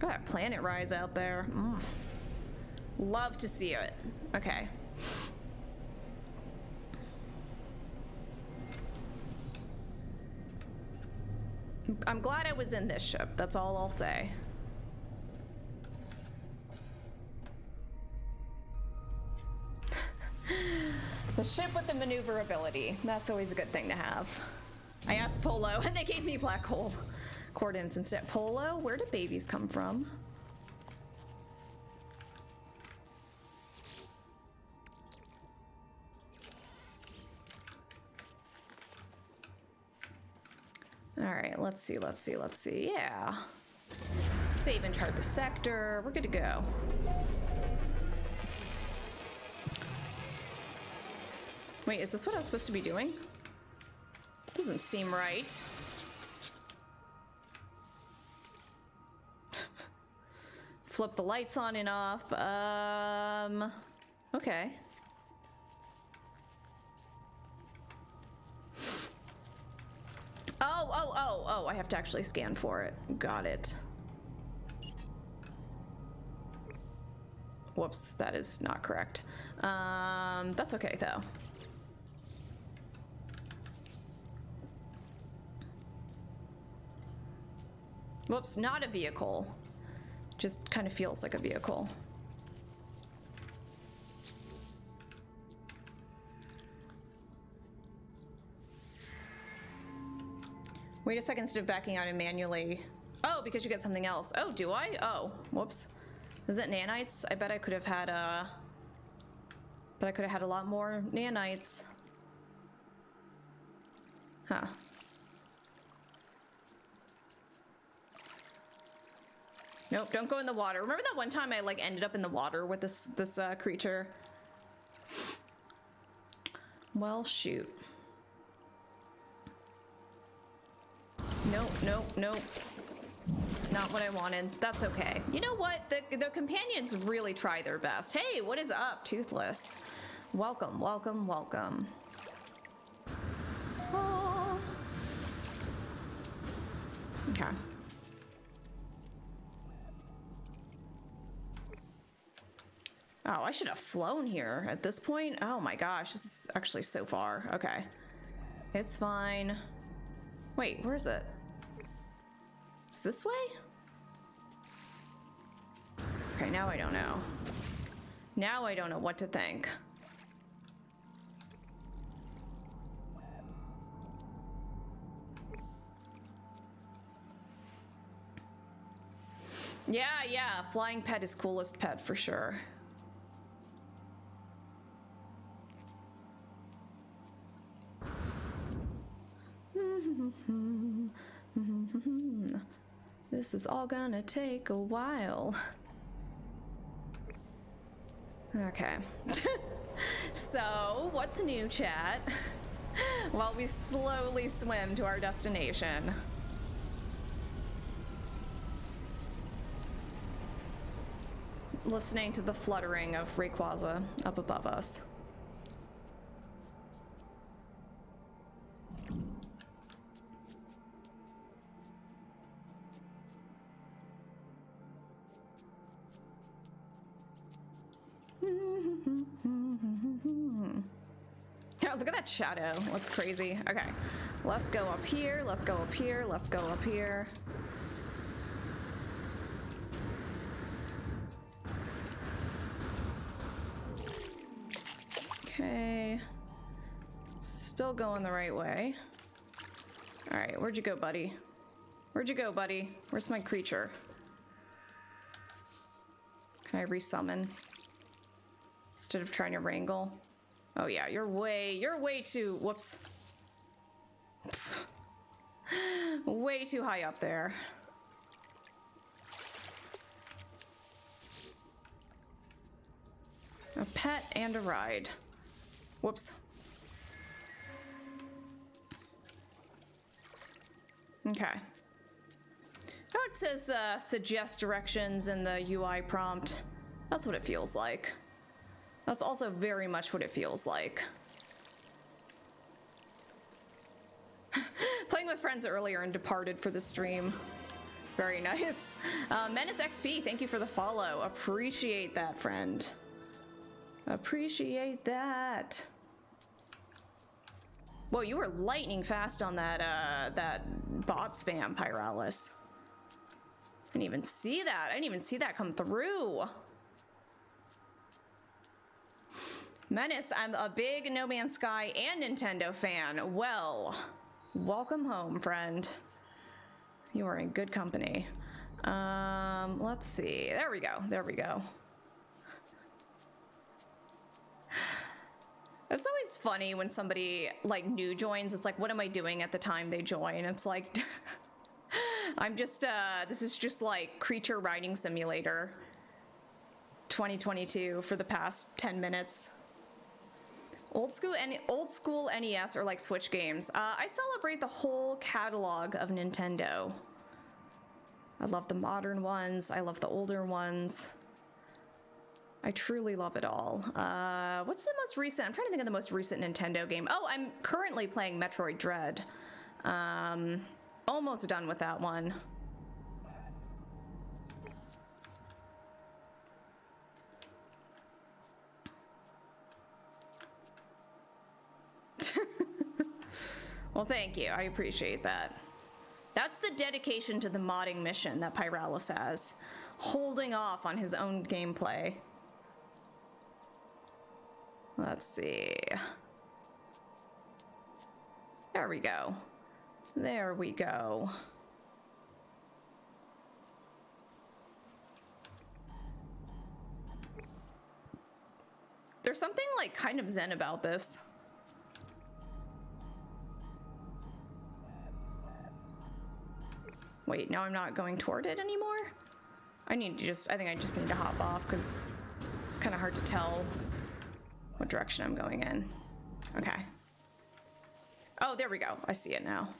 Look at that planet rise out there. Love to see it. Okay. I'm glad I was in this ship. That's all I'll say. The ship with the maneuverability. That's always a good thing to have. I asked Polo and they gave me black hole coordinates instead. Polo, where do babies come from? All right, let's see. Yeah. Save and chart the sector. We're good to go. Wait, is this what I was supposed to be doing? Doesn't seem right. Flip the lights on and off. Okay. Oh, I have to actually scan for it. Got it. Whoops, that is not correct. That's okay though. Whoops, not a vehicle. Just kind of feels like a vehicle. Wait a second instead of backing out and manually. Oh, because you get something else. Oh, do I? Oh, whoops. Is it nanites? I bet I could have had a lot more nanites. Huh. Nope, don't go in the water. Remember that one time I like ended up in the water with this creature? Well, shoot. Nope. Not what I wanted. That's okay. You know what? The companions really try their best. Hey, what is up, Toothless? Welcome. Oh. Okay. Oh, I should have flown here at this point. Oh my gosh, this is actually so far. Okay. It's fine. Wait, where is it? It's this way? Okay, now I don't know. Now I don't know what to think. Yeah, flying pet is coolest pet for sure. This is all gonna take a while. Okay. So, what's new, chat? While we slowly swim to our destination. listening to the fluttering of Rayquaza up above us. Oh, look at that shadow. Looks crazy. Okay. Let's go up here. Let's go up here. Let's go up here. Okay. Still going the right way. All right. Where'd you go, buddy? Where'd you go, buddy? Where's my creature? Can I resummon? Instead of trying to wrangle. Oh yeah, you're way too, whoops. Way too high up there. A pet and a ride. Whoops. Okay. Oh, it says suggest directions in the UI prompt. That's what it feels like. That's also very much what it feels like. Playing with friends earlier and departed for the stream. Very nice. Menace XP, thank you for the follow. Appreciate that, friend. Appreciate that. Whoa, you were lightning fast on that that bot spam, Pyralis. Didn't even see that. I didn't even see that come through. Menace, I'm a big No Man's Sky and Nintendo fan. Well, welcome home, friend. You are in good company. Let's see. There we go. There we go. It's always funny when somebody like new joins. It's like, what am I doing at the time they join? It's like, I'm just, this is just like Creature Riding Simulator 2022 for the past 10 minutes. Old school NES or like Switch games. I celebrate the whole catalog of Nintendo. I love the modern ones. I love the older ones. I truly love it all. What's the most recent? I'm trying to think of the most recent Nintendo game. Oh, I'm currently playing Metroid Dread. Almost done with that one. Well, thank you. I appreciate that. That's the dedication to the modding mission that Pyralis has. Holding off on his own gameplay. Let's see. There we go. There we go. There's something like kind of zen about this. Wait, now I'm not going toward it anymore? I think I just need to hop off because it's kind of hard to tell what direction I'm going in. Okay. Oh, there we go. I see it now.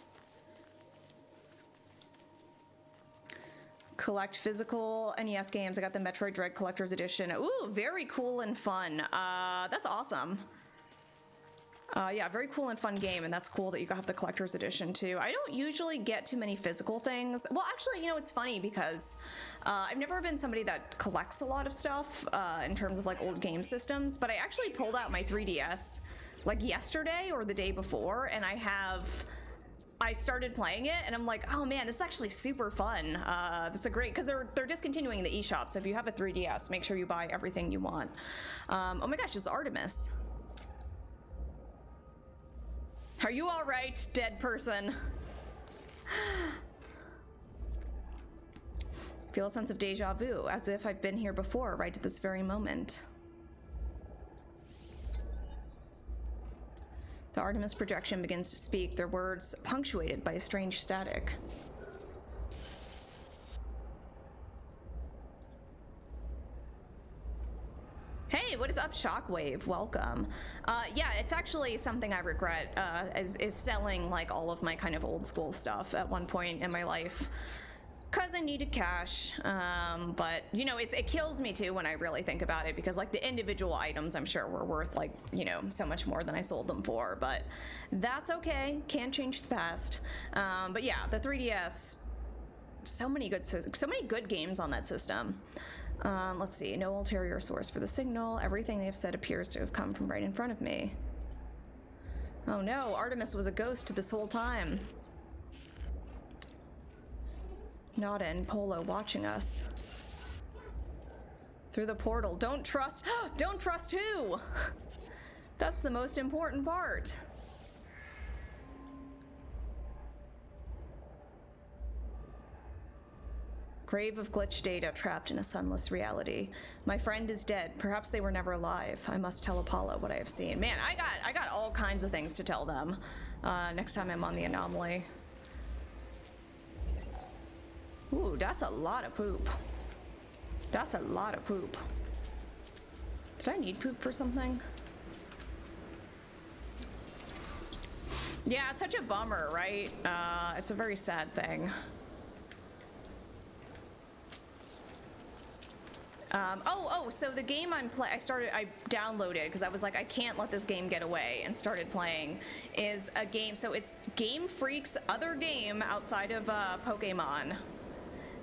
Collect physical NES games. I got the Metroid Dread Collector's Edition. Ooh, very cool and fun. That's awesome. Yeah, very cool and fun game, and that's cool that you have the collector's edition too. I don't usually get too many physical things. Well, actually, you know, it's funny because I've never been somebody that collects a lot of stuff in terms of like old game systems, but I actually pulled out my 3DS like yesterday or the day before, and I started playing it, and I'm like, oh man, this is actually super fun. This is a great, because they're discontinuing the eShop, so if you have a 3DS, make sure you buy everything you want. Oh my gosh, it's Artemis. Are you all right, dead person? Feel a sense of deja vu, as if I've been here before, right at this very moment. The Artemis projection begins to speak, their words punctuated by a strange static. Hey, what is up, Shockwave? Welcome. Yeah, it's actually something I regret, is selling like all of my kind of old school stuff at one point in my life. because I needed cash. But, you know, it kills me too when I really think about it, because like the individual items I'm sure were worth like, you know, so much more than I sold them for. But that's okay. Can't change the past. But yeah, the 3DS, so many good games on that system. Let's see. No ulterior source for the signal. Everything they've said appears to have come from right in front of me. Oh no, Artemis was a ghost this whole time. Nada and Polo watching us. Through the portal. Don't trust who? That's the most important part. Grave of glitch data trapped in a sunless reality. My friend is dead. Perhaps they were never alive. I must tell Apollo what I have seen. Man, I got all kinds of things to tell them next time I'm on the anomaly. Ooh, that's a lot of poop. That's a lot of poop. Did I need poop for something? Yeah, it's such a bummer, right? It's a very sad thing. So the game I downloaded because I was like, I can't let this game get away, and started playing, is a game, so it's Game Freak's other game outside of Pokemon.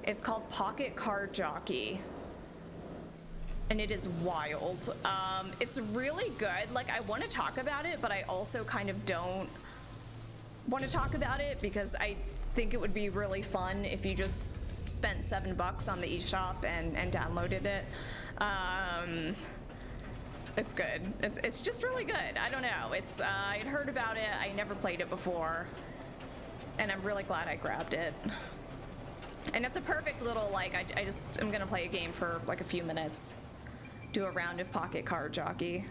It's called Pocket Card Jockey. And it is wild. It's really good. Like, I want to talk about it, but I also kind of don't want to talk about it because I think it would be really fun if you just spent $7 on the eShop and downloaded it. It's good. It's just really good. I don't know. I'd heard about it. I never played it before, and I'm really glad I grabbed it. And it's a perfect little, like, I'm gonna play a game for like a few minutes, do a round of Pocket Card Jockey.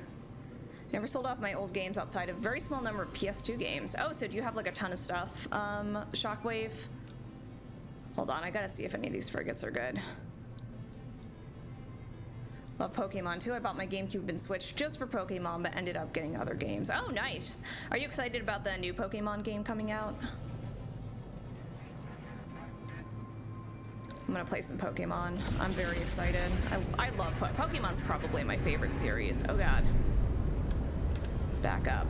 Never sold off my old games outside of a very small number of PS2 games. Oh, so do you have like a ton of stuff, Shockwave? Hold on, I gotta see if any of these frigates are good. Love Pokemon too. I bought my GameCube and Switch just for Pokemon, but ended up getting other games. Oh, nice. Are you excited about the new Pokemon game coming out? I'm gonna play some Pokemon. I'm very excited. I love Pokemon's probably my favorite series. Oh god. Back up.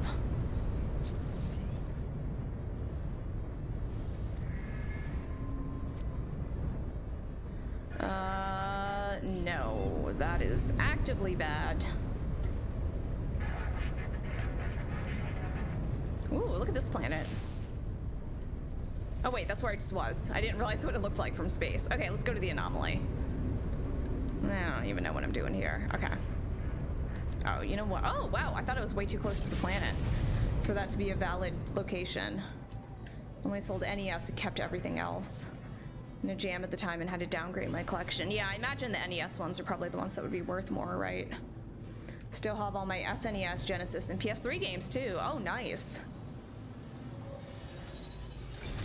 No, that is actively bad. Ooh, look at this planet. Oh wait, that's where I just was. I didn't realize what it looked like from space. Okay, let's go to the anomaly. I don't even know what I'm doing here. Okay. Oh, you know what? Oh, wow, I thought it was way too close to the planet for that to be a valid location. Only sold NES and kept everything else. In a jam at the time and had to downgrade my collection. Yeah, I imagine the NES ones are probably the ones that would be worth more, right? Still have all my SNES, Genesis, and PS3 games too. Oh, nice.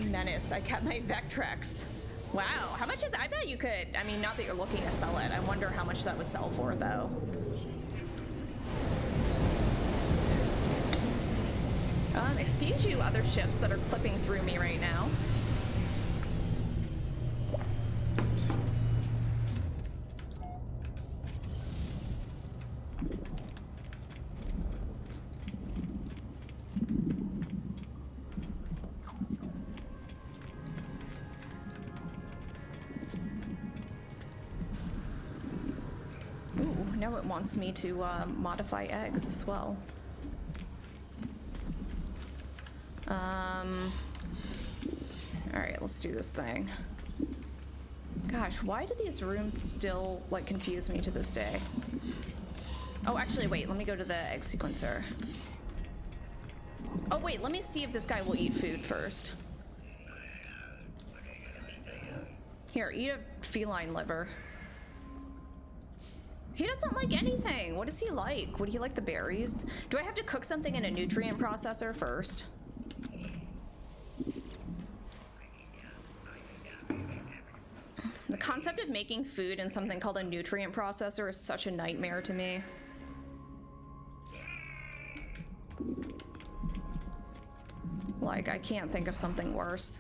Menace. I kept my Vectrex. Wow, how much is, I bet you could, I mean, not that you're looking to sell it. I wonder how much that would sell for, though. Excuse you, other ships that are clipping through me right now. Ooh, now it wants me to modify eggs as well. Alright, let's do this thing. Gosh, why do these rooms still, like, confuse me to this day? Oh, actually, wait, let me go to the egg sequencer. Oh, wait, let me see if this guy will eat food first. Here, eat a feline liver. He doesn't like anything. What does he like? Would he like the berries? Do I have to cook something in a nutrient processor first? The concept of making food in something called a nutrient processor is such a nightmare to me. Like, I can't think of something worse.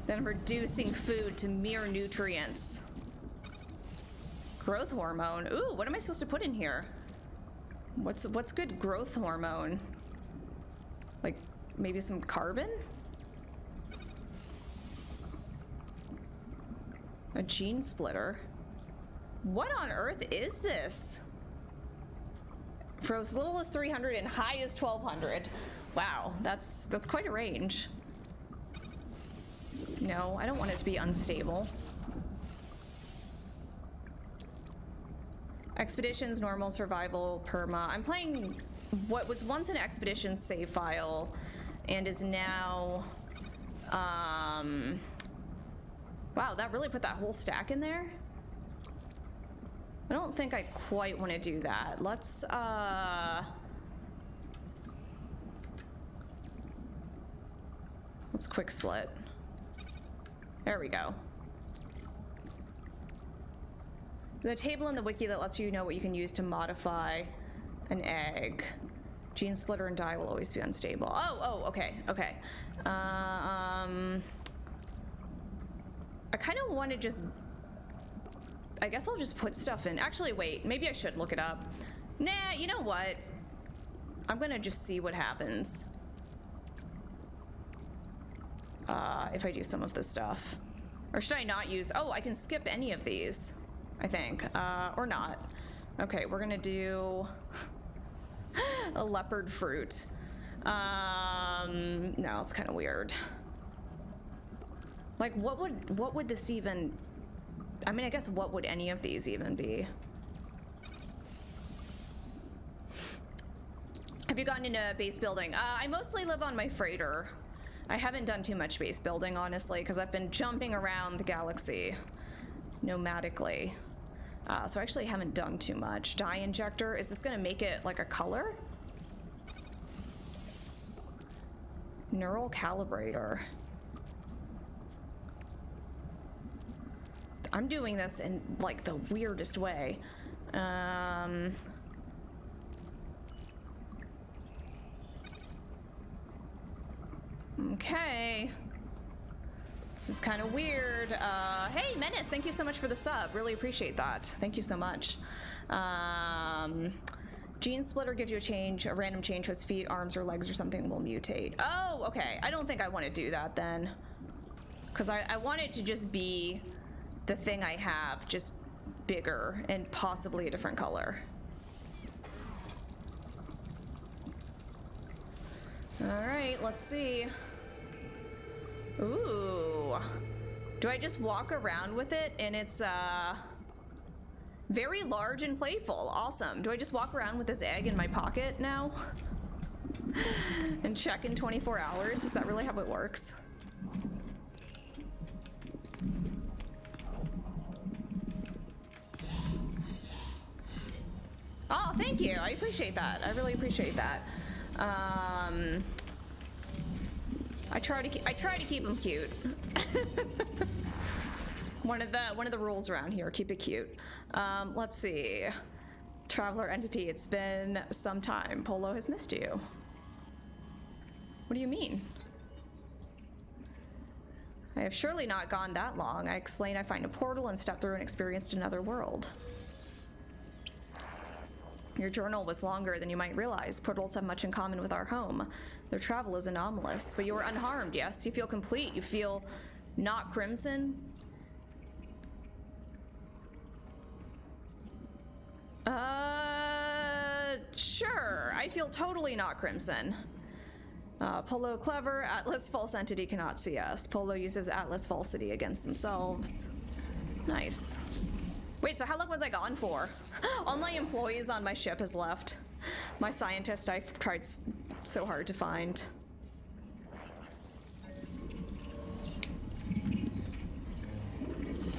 Then reducing food to mere nutrients. Growth hormone. Ooh, what am I supposed to put in here? What's good growth hormone? Like maybe some carbon? A gene splitter. What on earth is this? For as little as 300 and high as 1200. Wow, that's quite a range. No, I don't want it to be unstable. Expeditions, normal, survival, perma. I'm playing what was once an expedition save file and is now, wow, that really put that whole stack in there? I don't think I quite want to do that. Let's quick split. There we go. The table in the wiki that lets you know what you can use to modify an egg. Gene splitter and dye will always be unstable. Oh, okay. I kind of want to just... I guess I'll just put stuff in. Actually, wait. Maybe I should look it up. Nah, you know what? I'm gonna just see what happens. If I do some of this stuff. Or should I not use... Oh, I can skip any of these, I think. Or not. Okay, we're gonna do... a leopard fruit. No, it's kind of weird. Like, what would this even... I mean, I guess what would any of these even be? Have you gotten into base building? I mostly live on my freighter. I haven't done too much base building, honestly, because I've been jumping around the galaxy nomadically. So I actually haven't done too much. Dye injector, is this gonna make it like a color? Neural calibrator. I'm doing this in like the weirdest way. Okay. This is kind of weird. Hey, Menace, thank you so much for the sub. Really appreciate that. Thank you so much. Gene splitter gives you a random change to its feet, arms, or legs, or something will mutate. Oh, okay. I don't think I want to do that then. Because I want it to just be the thing I have, just bigger and possibly a different color. All right, let's see. Ooh. Do I just walk around with it and it's very large and playful? Awesome. Do I just walk around with this egg in my pocket now? And check in 24 hours? Is that really how it works? Oh, thank you. I appreciate that. I really appreciate that. I try to keep them cute. one of the rules around here, keep it cute. Let's see. Traveler entity, it's been some time. Polo has missed you. What do you mean? I have surely not gone that long. I explain I find a portal and step through and experienced another world. Your journal was longer than you might realize. Portals have much in common with our home. Their travel is anomalous, but you were unharmed, yes? You feel complete. You feel not crimson? Sure. I feel totally not crimson. Polo clever. Atlas false entity cannot see us. Polo uses Atlas falsity against themselves. Nice. Wait, so how long was I gone for? All my employees on my ship has left. My scientist I've tried so hard to find.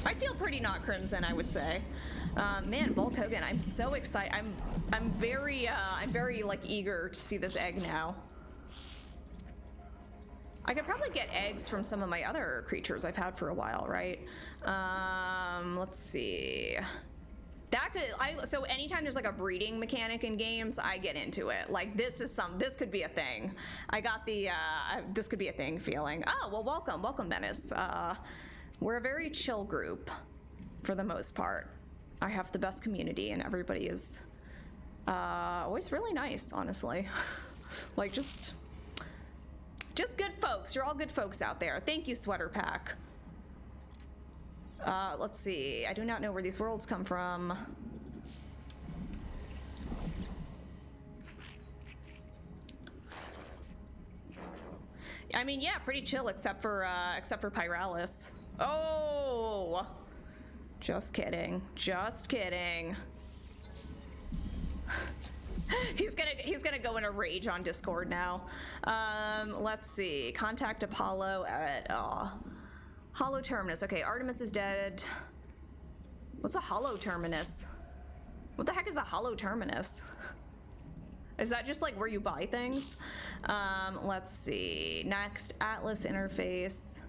I feel pretty not crimson, I would say. Man, Bulk Hogan, I'm so excited. I'm very like eager to see this egg now. I could probably get eggs from some of my other creatures I've had for a while, right? Let's see. That could, so anytime there's like a breeding mechanic in games, I get into it. Like this could be a thing. I got the, this could be a thing feeling. Oh, well, welcome, Menace. We're a very chill group for the most part. I have the best community and everybody is always really nice, honestly. Like just good folks. You're all good folks out there. Thank you, Sweater Pack. Let's see. I do not know where these worlds come from. I mean, yeah, pretty chill except for Pyralis. Oh, just kidding. Just kidding. He's gonna go in a rage on Discord now. Let's see. Contact Apollo at Hollow Terminus. Okay, Artemis is dead. What's a Hollow Terminus? What the heck is a Hollow Terminus? Is that just like where you buy things? Let's see. Next, Atlas interface.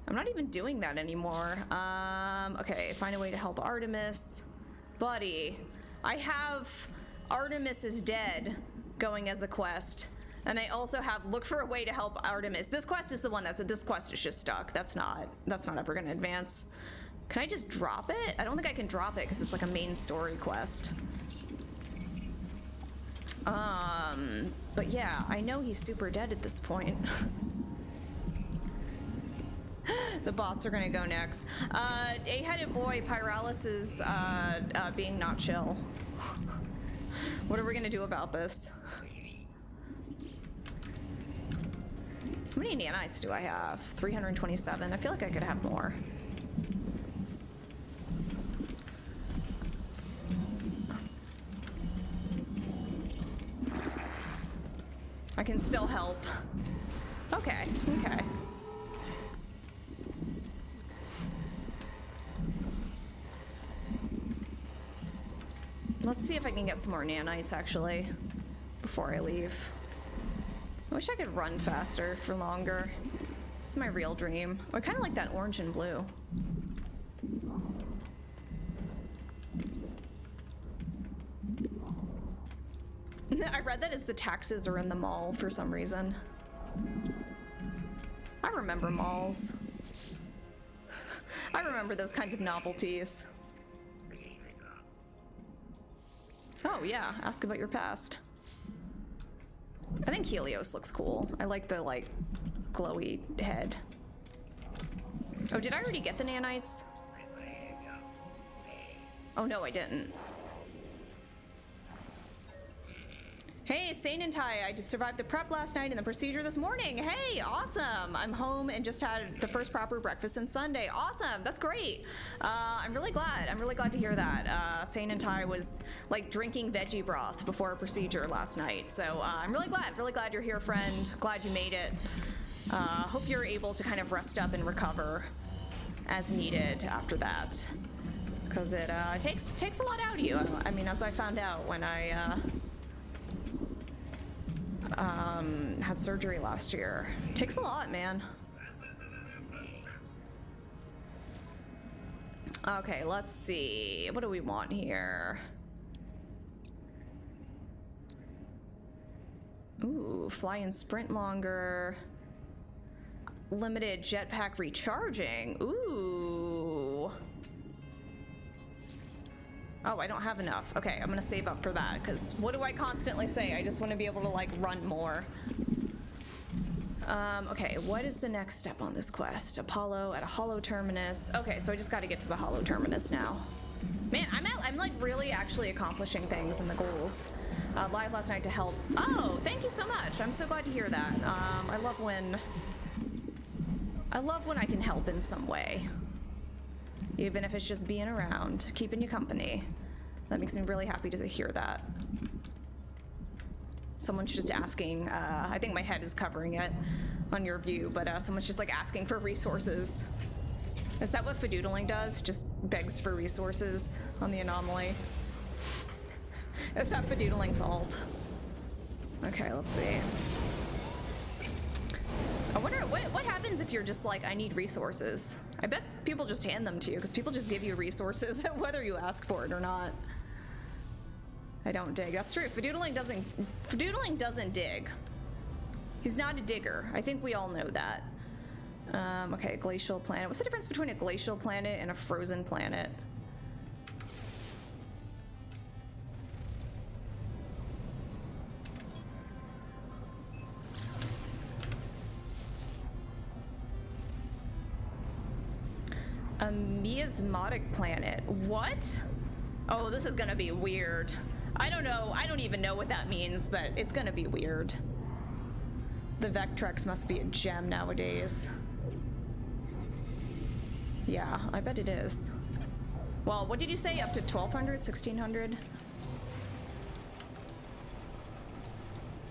I'm not even doing that anymore. Okay, find a way to help Artemis. Buddy, I have Artemis is dead going as a quest. And I also have look for a way to help Artemis. This quest is the one this quest is just stuck. That's not ever gonna advance. Can I just drop it? I don't think I can drop it because it's like a main story quest. But yeah, I know he's super dead at this point. The bots are gonna go next. A-headed boy, Pyralis is being not chill. What are we gonna do about this? How many nanites do I have? 327. I feel like I could have more. I can still help. Okay, okay. Let's see if I can get some more nanites, actually, before I leave. I wish I could run faster for longer. This is my real dream. I kind of like that orange and blue. I read that as the taxes are in the mall for some reason. I remember malls. I remember those kinds of novelties. Oh yeah, ask about your past. I think Helios looks cool. I like the like glowy head. Oh, did I already get the nanites? Oh no, I didn't. Hey, Sane and Ty, I just survived the prep last night and the procedure this morning. Hey, awesome. I'm home and just had the first proper breakfast since Sunday. Awesome, that's great. I'm really glad. I'm really glad to hear that. Sane and Ty was like drinking veggie broth before a procedure last night. So I'm really glad you're here, friend. Glad you made it. Hope you're able to kind of rest up and recover as needed after that. Because it takes a lot out of you. I mean, as I found out when I had surgery last year. Takes a lot, man. Okay, let's see. What do we want here? Ooh, fly and sprint longer. Limited jetpack recharging. Ooh. Oh, I don't have enough. Okay, I'm gonna save up for that, because what do I constantly say? I just want to be able to, like, run more. Okay, what is the next step on this quest? Apollo at a Hollow Terminus. Okay, so I just got to get to the Hollow Terminus now. Man, I'm like really actually accomplishing things in the goals. Live last night to help. Oh, thank you so much. I'm so glad to hear that. I love when I can help in some way. Even if it's just being around, keeping you company. That makes me really happy to hear that. Someone's just asking, I think my head is covering it on your view, but someone's just like asking for resources. Is that what Fadoodling does? Just begs for resources on the anomaly? Is that Fadoodling's alt? Okay, let's see. I wonder what happens happens if you're just like, I need resources? I bet people just hand them to you, because people just give you resources whether you ask for it or not. I don't dig. That's true. Fadoodling doesn't dig. He's not a digger. I think we all know that. Okay, glacial planet. What's the difference between a glacial planet and a frozen planet? A miasmatic planet. What? Oh, this is gonna be weird. I don't know. I don't even know what that means, but it's gonna be weird. The Vectrex must be a gem nowadays. Yeah, I bet it is. Well, what did you say? Up to 1200, 1600?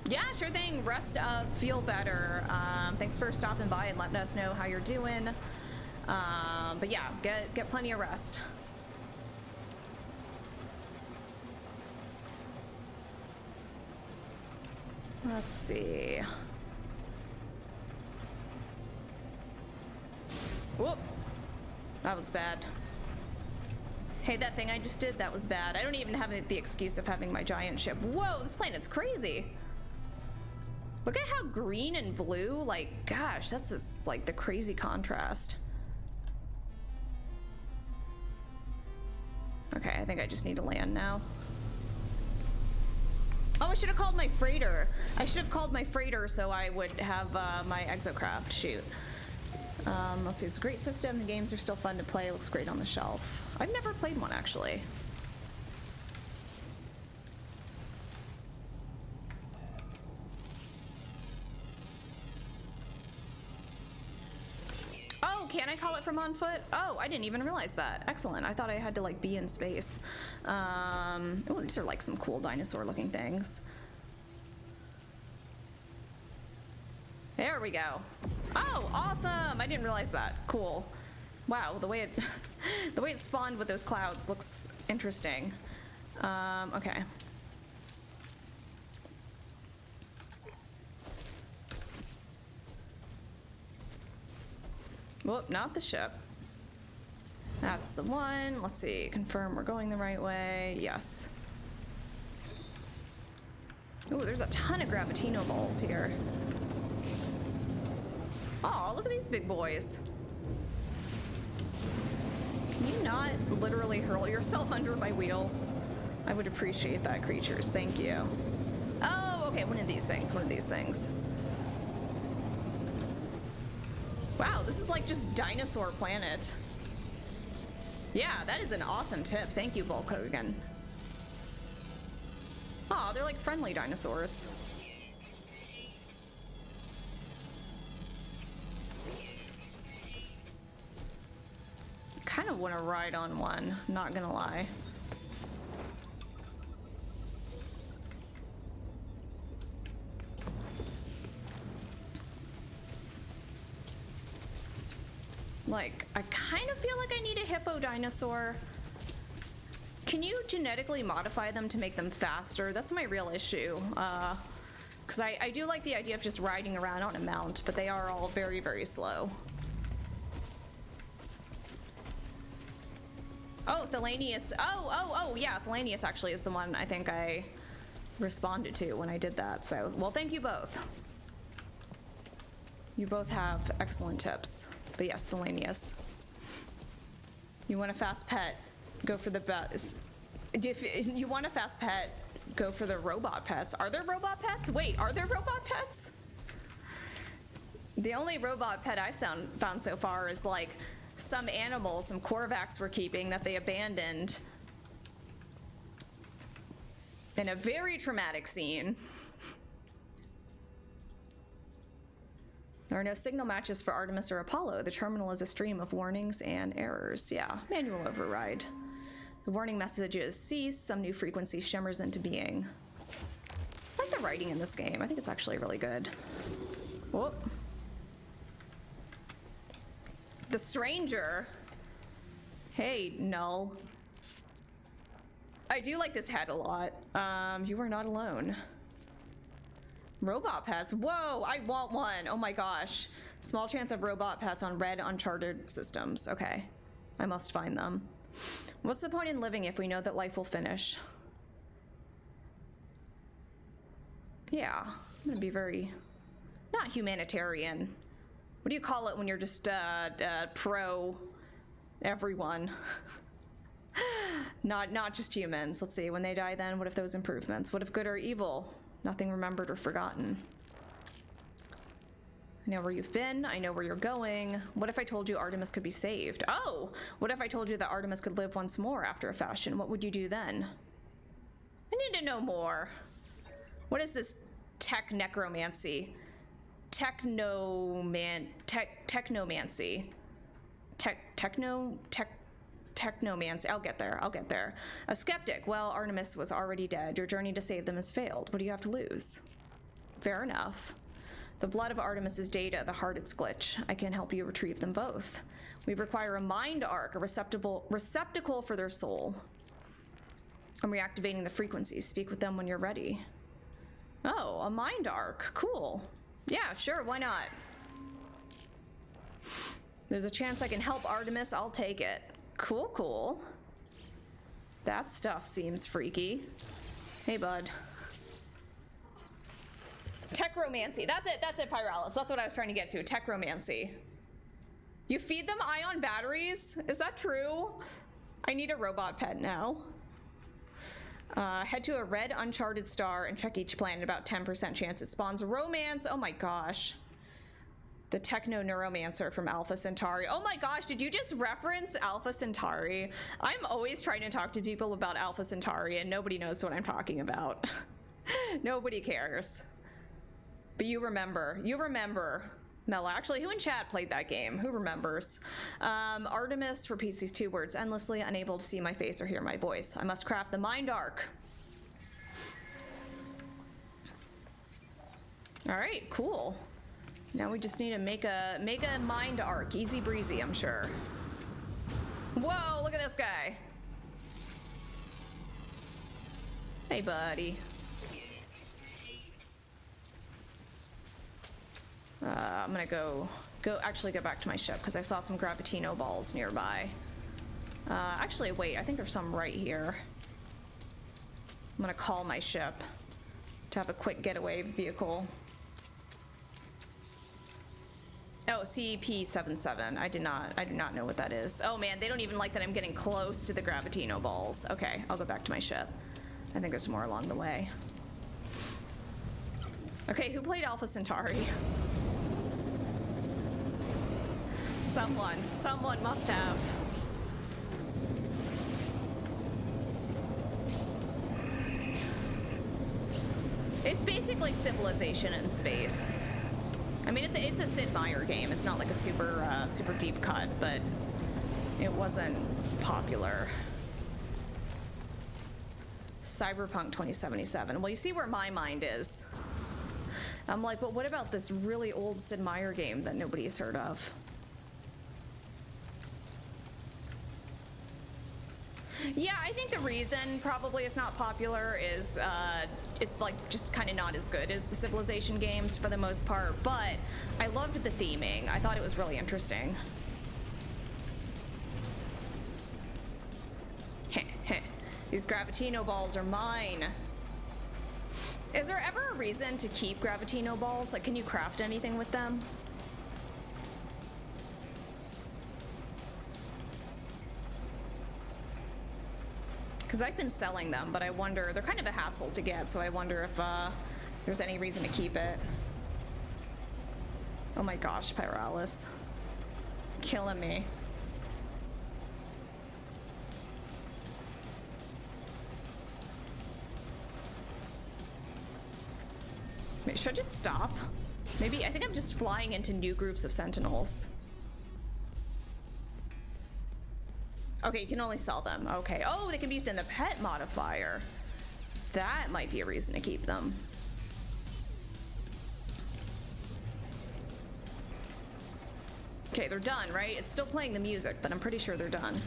Yeah, sure thing. Rest up, feel better. Thanks for stopping by and letting us know how you're doing. But yeah, get plenty of rest. Let's see. Whoop. That was bad. Hey, that thing I just did, that was bad. I don't even have the excuse of having my giant ship. Whoa, this planet's crazy. Look at how green and blue, like, gosh, that's just like the crazy contrast. Okay, I think I just need to land now. Oh, I should have called my freighter. I should have called my freighter so I would have my exocraft shoot. Let's see, it's a great system. The games are still fun to play. Looks great on the shelf. I've never played one, actually. Oh, can I call it from on foot? Oh, I didn't even realize that. Excellent. I thought I had to like be in space. Oh, these are like some cool dinosaur looking things. There we go. Oh, awesome! I didn't realize that. Cool. Wow, the way it the way it spawned with those clouds looks interesting. Okay. Whoop, not the ship. That's the one. Let's see. Confirm we're going the right way. Yes. Ooh, there's a ton of Gravitino balls here. Oh, look at these big boys. Can you not literally hurl yourself under my wheel? I would appreciate that, creatures. Thank you. Oh, okay, one of these things, one of these things. Wow, this is like just dinosaur planet. Yeah, that is an awesome tip. Thank you, Bulk Hogan. Aw, they're like friendly dinosaurs. Kind of want to ride on one, not gonna lie. Like, I kind of feel like I need a hippo dinosaur. Can you genetically modify them to make them faster? That's my real issue. Because I do like the idea of just riding around on a mount, but they are all very, very slow. Oh, Thelanius. Oh, yeah, Thelanius actually is the one I think I responded to when I did that. So, well, thank you both. You both have excellent tips. But yes, Thelanius. You want a fast pet, go for the best. If you want a fast pet, go for the robot pets. Are there robot pets? Wait, are there robot pets? The only robot pet I've found so far is like some animal some Korvax were keeping that they abandoned in a very traumatic scene. There are no signal matches for Artemis or Apollo. The terminal is a stream of warnings and errors. Yeah, manual override. The warning messages cease. Some new frequency shimmers into being. I like the writing in this game. I think it's actually really good. Whoop. The stranger. Hey, Null. I do like this hat a lot. You are not alone. Robot pets? Whoa, I want one. Oh my gosh. Small chance of robot pets on red Uncharted systems. Okay, I must find them. What's the point in living if we know that life will finish? Yeah, I'm gonna be very, not humanitarian. What do you call it when you're just pro everyone? Not just humans. Let's see, when they die then, what if those improvements? What if good or evil? Nothing remembered or forgotten. I know where you've been, I know where you're going. What if I told you Artemis could be saved? Oh! What if I told you that Artemis could live once more after a fashion? What would you do then? I need to know more. What is this tech necromancy? Technomancy. Technomancy. I'll get there. A skeptic. Well, Artemis was already dead. Your journey to save them has failed. What do you have to lose? Fair enough. The blood of Artemis is data, the heart its glitch. I can help you retrieve them both. We require a mind arc, a receptacle for their soul. I'm reactivating the frequencies. Speak with them when you're ready. Oh, a mind arc. Cool. Yeah, sure, why not? There's a chance I can help Artemis, I'll take it. Cool. That stuff seems freaky. Hey, bud. Techromancy. That's it, Pyralis. That's what I was trying to get to. Techromancy. You feed them ion batteries? Is that true? I need a robot pet now. Head to a red Uncharted star and check each planet. About 10% chance it spawns romance. Oh my gosh. The Techno Neuromancer from Alpha Centauri. Oh my gosh, did you just reference Alpha Centauri? I'm always trying to talk to people about Alpha Centauri and nobody knows what I'm talking about. Nobody cares. But you remember. Mela, actually, who in chat played that game? Who remembers? Artemis repeats these 2 words endlessly, unable to see my face or hear my voice. I must craft the mind arc. All right, cool. Now we just need to make a mind arc. Easy breezy, I'm sure. Whoa, look at this guy. Hey, buddy. I'm gonna go back to my ship because I saw some Gravitino balls nearby. Actually, wait, I think there's some right here. I'm gonna call my ship to have a quick getaway vehicle. Oh, CP-77. I do not know what that is. Oh man, they don't even like that I'm getting close to the Gravitino balls. Okay, I'll go back to my ship. I think there's more along the way. Okay, who played Alpha Centauri? Someone must have. It's basically Civilization in space. I mean, it's a Sid Meier game. It's not like a super deep cut, but it wasn't popular. Cyberpunk 2077. Well, you see where my mind is. I'm like, but what about this really old Sid Meier game that nobody's heard of? Yeah, I think the reason probably it's not popular is it's like just kind of not as good as the Civilization games for the most part, but I loved the theming. I thought it was really interesting. These Gravitino balls are mine. Is there ever a reason to keep Gravitino balls? Like, can you craft anything with them? Because I've been selling them, but I wonder, they're kind of a hassle to get, so I wonder if there's any reason to keep it. Oh my gosh, Pyralis. Killing me. Wait, should I just stop? Maybe, I think I'm just flying into new groups of Sentinels. Okay, you can only sell them. Okay. Oh, they can be used in the pet modifier. That might be a reason to keep them. Okay, they're done, right? It's still playing the music, but I'm pretty sure they're done.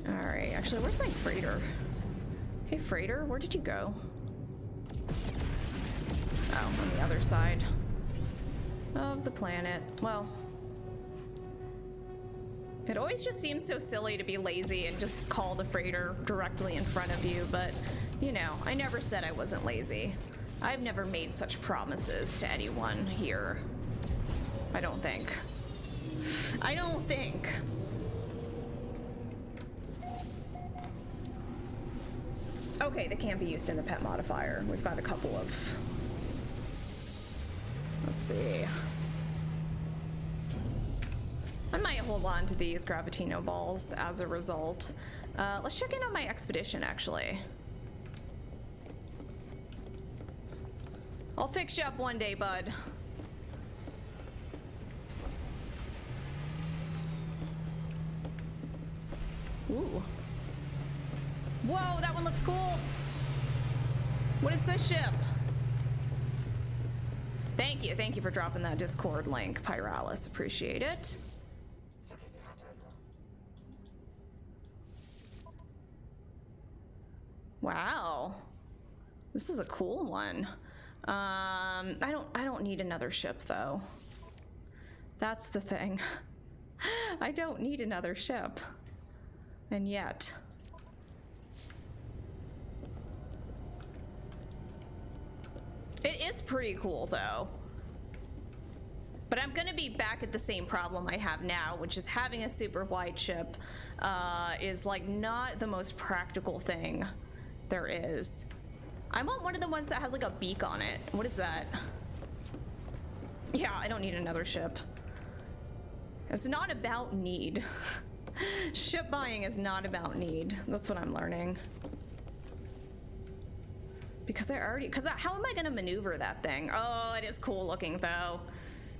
All Actually, where's my freighter? Hey, freighter, where did you go? Oh, on the other side of the planet. Well, it always just seems so silly to be lazy and just call the freighter directly in front of you, but, you know, I never said I wasn't lazy. I've never made such promises to anyone here. I don't think. I don't think. Okay, they can be used in the pet modifier. We've got a couple of... Let's see. I might hold on to these Gravitino balls as a result. Let's check in on my expedition, actually. I'll fix you up one day, bud. Ooh. Whoa, that one looks cool. What is this ship? Thank you for dropping that Discord link, Pyralis. Appreciate it. Wow. This is a cool one. I don't need another ship though. That's the thing. I don't need another ship. And yet. It is pretty cool though. But I'm gonna be back at the same problem I have now, which is having a super wide ship is like not the most practical thing there is. I want one of the ones that has like a beak on it. What is that? Yeah, I don't need another ship. It's not about need. Ship buying is not about need. That's what I'm learning. Because how am I gonna maneuver that thing? Oh, it is cool looking though.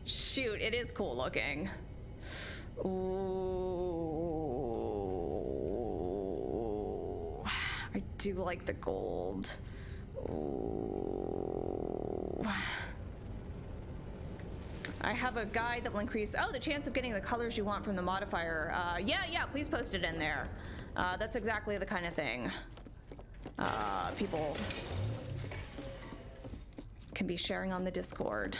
Shoot, it is cool looking. Ooh. I do like the gold. Ooh. I have a guide that will increase, the chance of getting the colors you want from the modifier. Yeah, please post it in there. That's exactly the kind of thing people can be sharing on the Discord.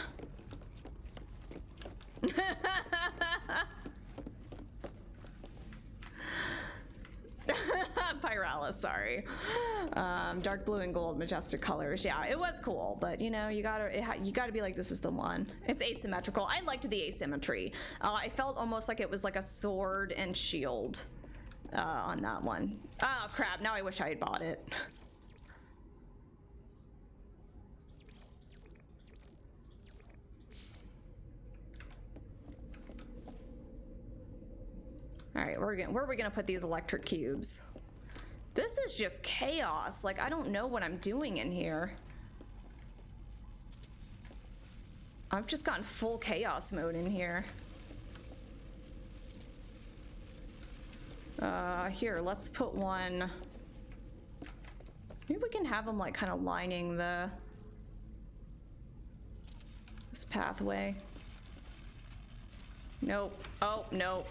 Pyralis, sorry. Dark blue and gold, majestic colors. Yeah, it was cool, but you know, you gotta be like, this is the one. It's asymmetrical. I liked the asymmetry. I felt almost like it was like a sword and shield on that one. Oh crap! Now I wish I had bought it. All right, where are we gonna put these electric cubes? This is just chaos. Like, I don't know what I'm doing in here. I've just gotten full chaos mode in here. Here, let's put one. Maybe we can have them like kind of lining this pathway. Nope. Oh, nope.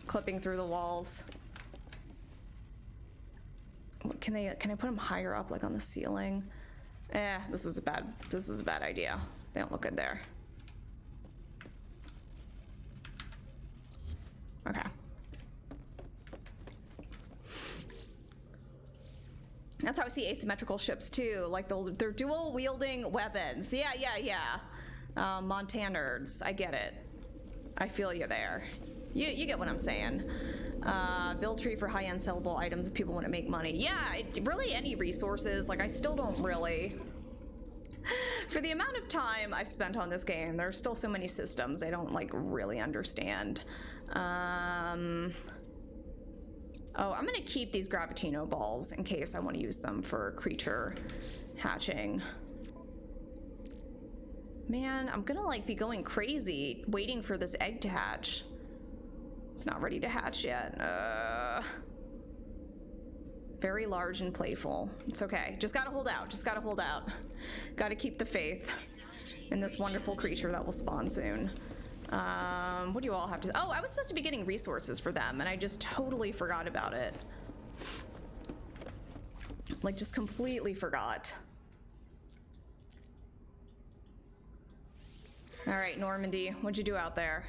Clipping through the walls. Can I put them higher up, like on the ceiling? This is a bad idea. They don't look good there. Okay. That's how I see asymmetrical ships too. Like they're dual wielding weapons. Yeah. Montana nerds. I get it. I feel you there. You get what I'm saying. Build tree for high-end sellable items if people want to make money. Yeah, really any resources. Like, I still don't really... For the amount of time I've spent on this game, there's still so many systems I don't, like, really understand. Oh, I'm gonna keep these Gravitino balls in case I want to use them for creature hatching. Man, I'm gonna, like, be going crazy waiting for this egg to hatch. It's not ready to hatch yet. Very large and playful. It's okay. Just gotta hold out. Gotta keep the faith in this wonderful creature that will spawn soon. What do you all have to... Oh, I was supposed to be getting resources for them, and I just totally forgot about it. Like, just completely forgot. All right, Normandy, what'd you do out there?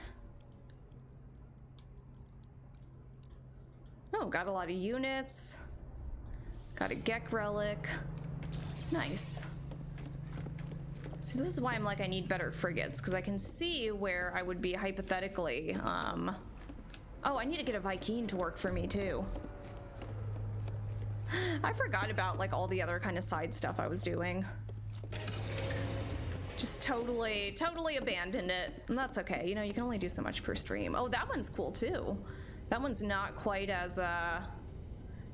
Oh, got a lot of units. Got a Gek relic. Nice. See, this is why I'm like, I need better frigates, because I can see where I would be hypothetically. Oh, I need to get a Vy'keen to work for me, too. I forgot about, like, all the other kind of side stuff I was doing. Just totally abandoned it. And that's okay. You know, you can only do so much per stream. Oh, that one's cool, too. That one's not quite as,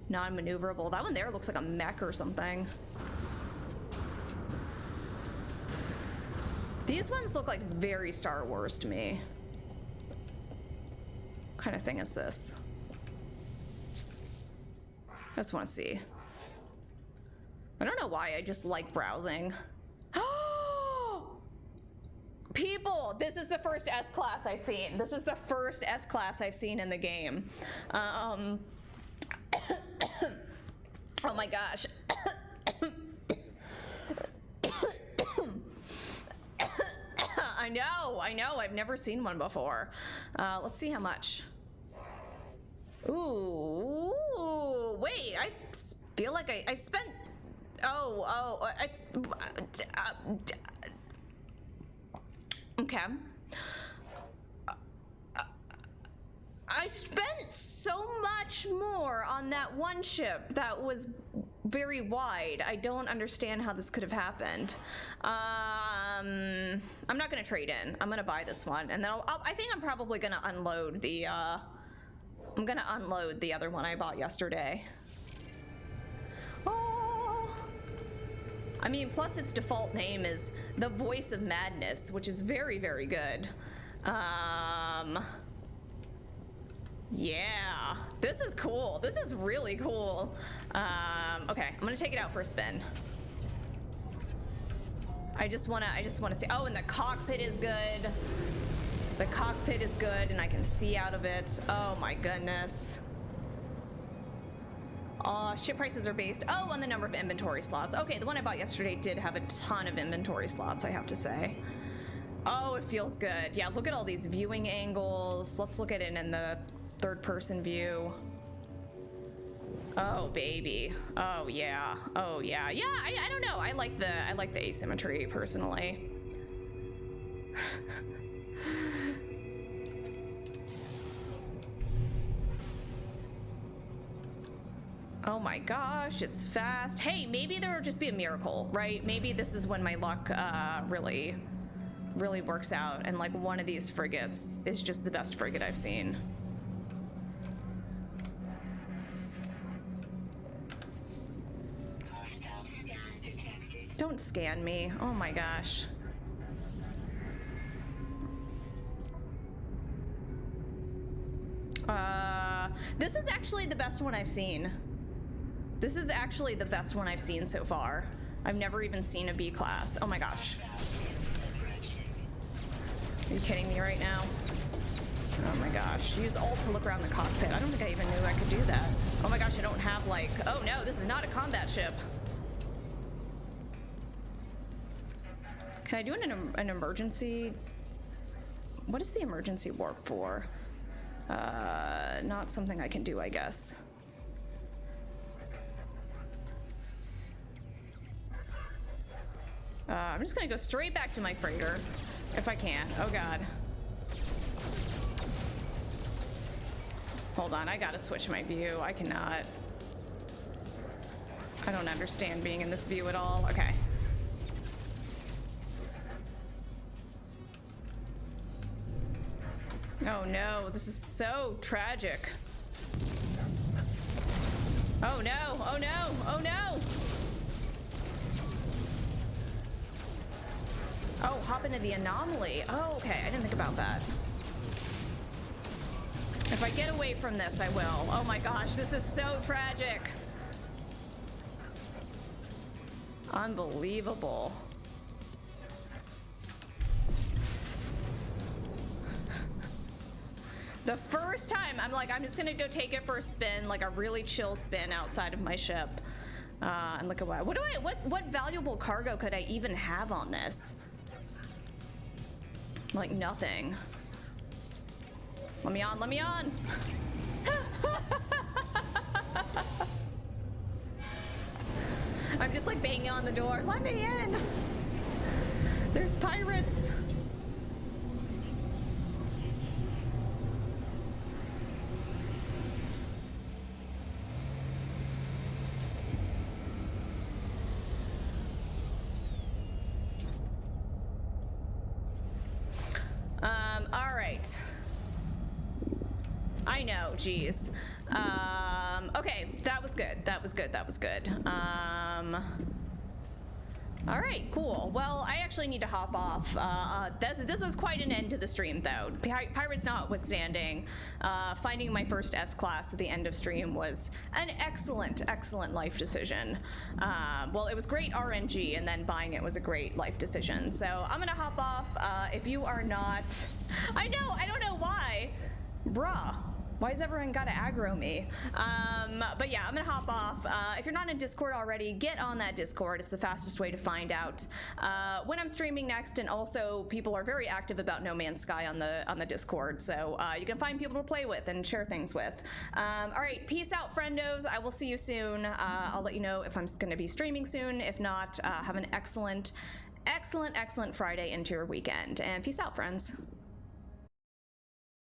non-maneuverable. That one there looks like a mech or something. These ones look like very Star Wars to me. What kind of thing is this? I just want to see. I don't know why, I just like browsing. People, this is the first S-Class I've seen. This is the first S-Class I've seen in the game. Oh my gosh. I know, I've never seen one before. Let's see how much. Ooh, wait, I feel like I spent, okay. I spent so much more on that one ship that was very wide. I don't understand how this could have happened. I'm not gonna trade in. I'm gonna buy this one, and then I think I'm probably gonna unload the, I'm gonna unload the other one I bought yesterday. Oh. I mean, plus its default name is the Voice of Madness, which is very, very good. Yeah, this is cool. This is really cool. Okay, I'm gonna take it out for a spin. I just wanna see. Oh, and the cockpit is good. The cockpit is good, and I can see out of it. Oh my goodness. Ship prices are based, on the number of inventory slots. Okay, the one I bought yesterday did have a ton of inventory slots, I have to say. Oh, it feels good. Yeah, look at all these viewing angles. Let's look at it in the third-person view. Oh, baby. Oh, yeah. Oh, yeah. Yeah, I don't know. I like the asymmetry, personally. Oh my gosh, it's fast. Hey, maybe there will just be a miracle, right? Maybe this is when my luck really works out, and like one of these frigates is just the best frigate I've seen. Don't scan me. Oh my gosh. This is actually the best one I've seen. This is actually the best one I've seen so far. I've never even seen a B class. Oh my gosh. Are you kidding me right now? Oh my gosh. Use alt to look around the cockpit. I don't think I even knew I could do that. Oh my gosh, I don't have like, oh no, this is not a combat ship. Can I do an emergency? What is the emergency warp for? Not something I can do, I guess. I'm just gonna go straight back to my freighter, if I can. Oh god. Hold on, I gotta switch my view. I cannot. I don't understand being in this view at all. Okay. Oh no, this is so tragic. Oh no, oh no, oh no! Oh, hop into the anomaly. Oh, okay, I didn't think about that. If I get away from this, I will. Oh my gosh, this is so tragic. Unbelievable. The first time, I'm like, I'm just gonna go take it for a spin, like a really chill spin outside of my ship. And look at what valuable cargo could I even have on this? Like nothing. Let me on, let me on. I'm just like banging on the door. Let me in. There's pirates. All right. I know, geez. Okay, that was good. That was good. That was good. All right, cool. Well, I actually need to hop off. This was quite an end to the stream, though. Pirates notwithstanding, finding my first S-Class at the end of stream was an excellent, excellent life decision. Well, it was great RNG, and then buying it was a great life decision. So I'm gonna hop off. If you are not... I know, I don't know why. Bruh. Why has everyone got to aggro me? But yeah, I'm gonna hop off. If you're not in Discord already, get on that Discord. It's the fastest way to find out when I'm streaming next, and also people are very active about No Man's Sky on the Discord, so you can find people to play with and share things with. All right, peace out, friendos. I will see you soon. I'll let you know if I'm gonna be streaming soon. If not, have an excellent, excellent, excellent Friday into your weekend, and peace out, friends.